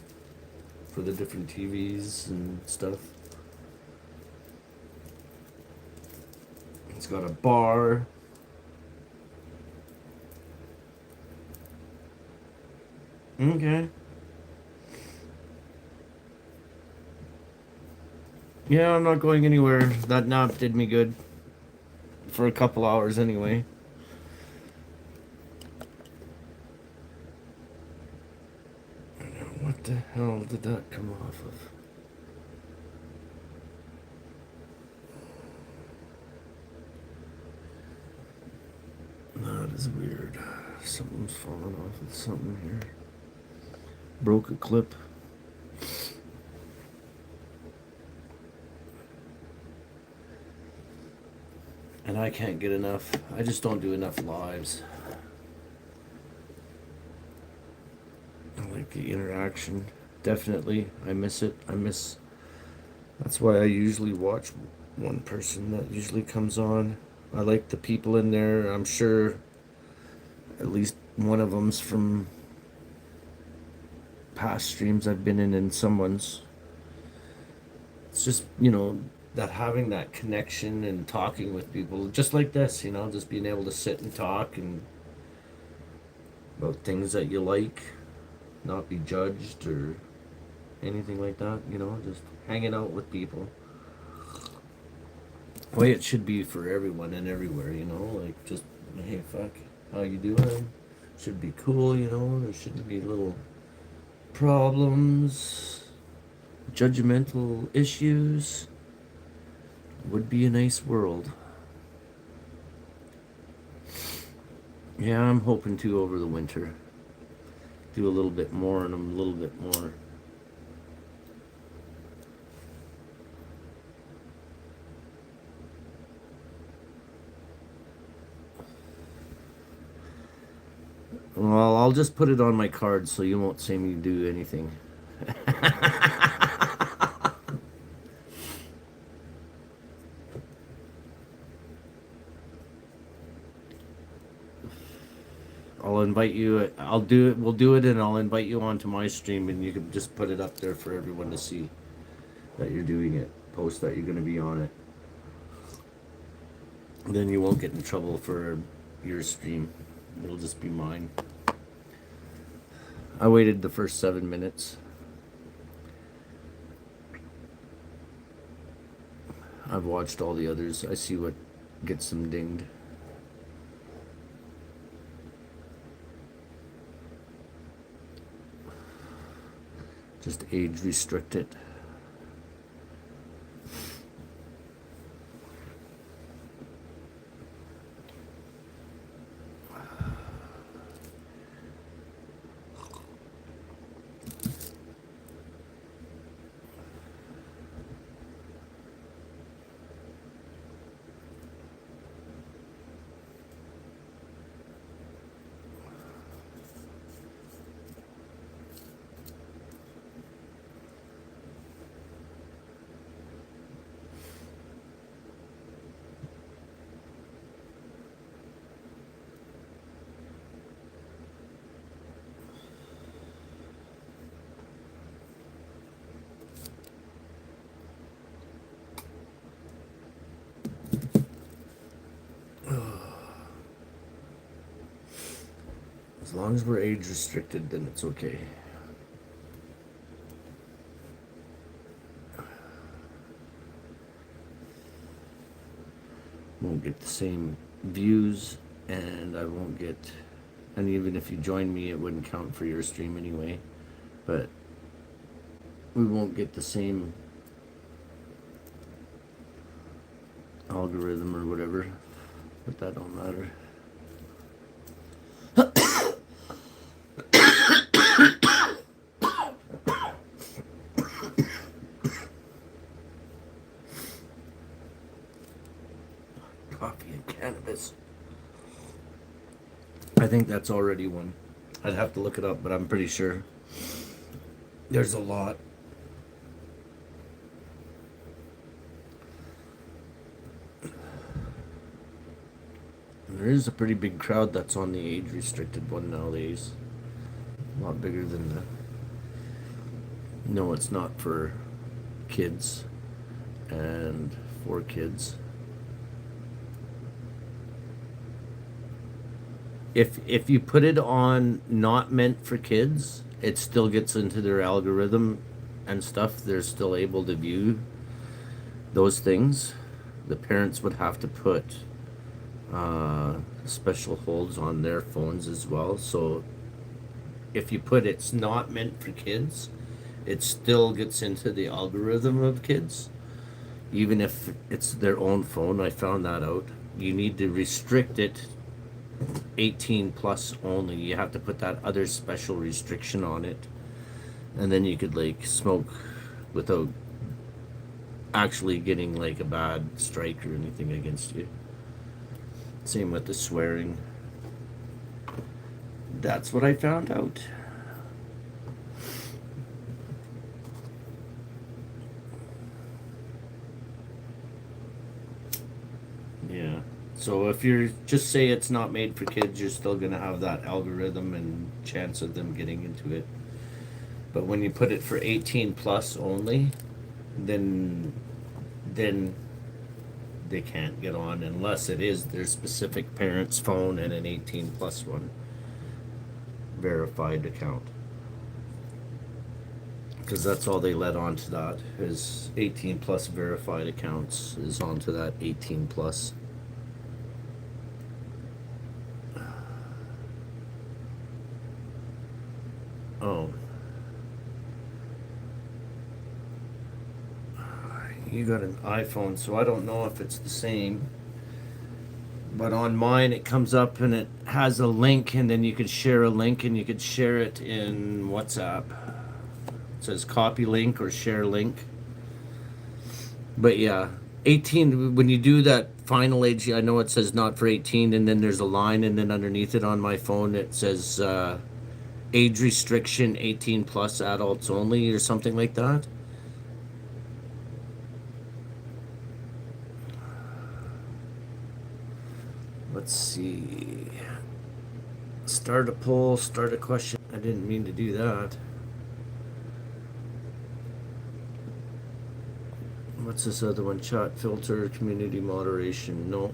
the different TVs and stuff. It's got a bar. Okay. Yeah, I'm not going anywhere. That nap did me good. For a couple hours anyway. What the hell did that come off of? That is weird. Something's falling off of something here. Broke a clip. And I can't get enough. I just don't do enough lives. I like the interaction. Definitely. I miss it. That's why I usually watch one person that usually comes on. I like the people in there. I'm sure at least one of them's from past streams I've been in someone's. It's just, that having that connection and talking with people just like this, just being able to sit and talk and about things that you like, not be judged or anything like that, just hanging out with people. The way it should be for everyone and everywhere, like just, hey, fuck, how you doing? Should be cool, there shouldn't be little problems, judgmental issues. Would be a nice world. Yeah, I'm hoping to over the winter do a little bit more and a little bit more. Well, I'll just put it on my card so you won't see me do anything. I'll invite you. We'll do it, and I'll invite you onto my stream, and you can just put it up there for everyone to see that you're doing it. Post that you're going to be on it. Then you won't get in trouble for your stream. It'll just be mine. I waited the first 7 minutes. I've watched all the others. I see what gets them dinged. Just age restricted. As long as we're age restricted, then it's okay. Won't get the same views, and I won't get, and even if you join me, it wouldn't count for your stream anyway, but we won't get the same algorithm or whatever, but that don't matter. Coffee and cannabis. I think that's already one. I'd have to look it up, but I'm pretty sure. There's a lot. There is a pretty big crowd that's on the age restricted one nowadays. A lot bigger than the. No, it's not for kids and for kids. If you put it on not meant for kids, it still gets into their algorithm and stuff. They're still able to view those things. The parents would have to put special holds on their phones as well. So if you put it's not meant for kids, it still gets into the algorithm of kids, even if it's their own phone. I found that out. You need to restrict it 18 plus only. You have to put that other special restriction on it, and then you could like smoke without actually getting like a bad strike or anything against you. Same with the swearing. That's what I found out. Yeah. So if you're just say it's not made for kids, you're still gonna have that algorithm and chance of them getting into it. But when you put it for 18 plus only, then they can't get on unless it is their specific parent's phone and an 18 plus one verified account. Because that's all they let onto that is 18 plus verified accounts is onto that 18 plus. Oh. You got an iPhone, so I don't know if it's the same. But on mine, it comes up and it has a link, and then you could share a link, and you could share it in WhatsApp. It says copy link or share link. But yeah, 18, when you do that final age, I know it says not for 18, and then there's a line, and then underneath it on my phone, it says age restriction 18 plus adults only or something like that. Let's see. Start a poll, start a question. I didn't mean to do that. What's this other one? Chat filter, community moderation. No.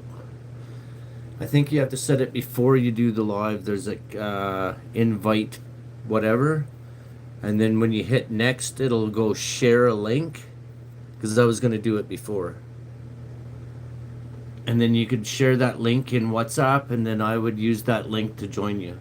I think you have to set it before you do the live. There's a invite whatever. And then when you hit next, it'll go share a link. Because I was going to do it before. And then you could share that link in WhatsApp, and then I would use that link to join you.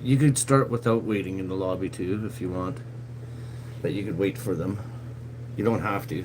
You could start without waiting in the lobby too, if you want. But you could wait for them. You don't have to.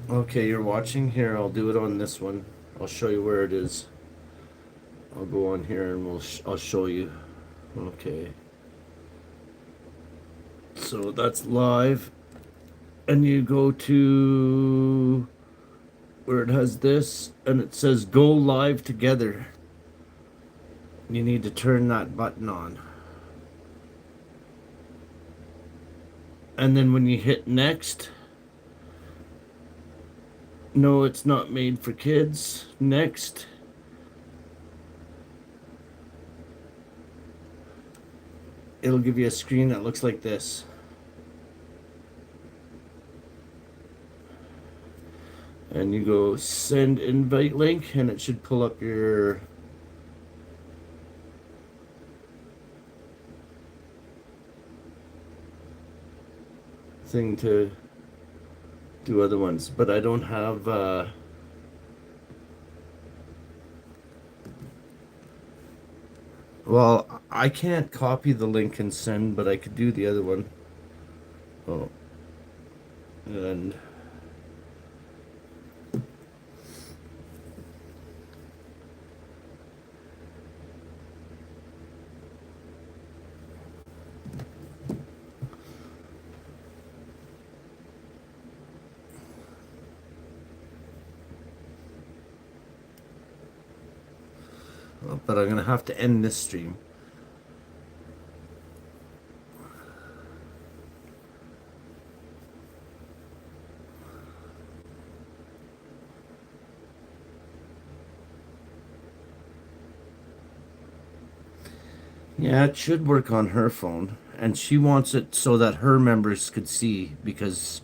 Okay, you're watching here. I'll do it on this one. I'll show you where it is. I'll go on here and I'll show you. Okay. So that's live, and you go to where it has this, and it says go live together. You need to turn that button on. And then when you hit next, no, it's not made for kids. Next. it'll give you a screen that looks like this. And you go send invite link, and it should pull up your thing to do other ones. But I don't have well, I can't copy the link and send, but I could do the other one. Oh. And but I'm gonna have to end this stream. Yeah, it should work on her phone, and she wants it so that her members could see, because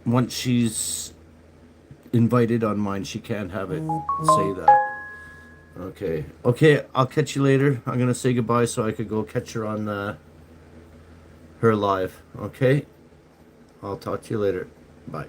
once she's invited on mine, she can't have it say that. Okay, I'll catch you later. I'm gonna say goodbye so I could go catch her on her live. Okay, I'll talk to you later. Bye.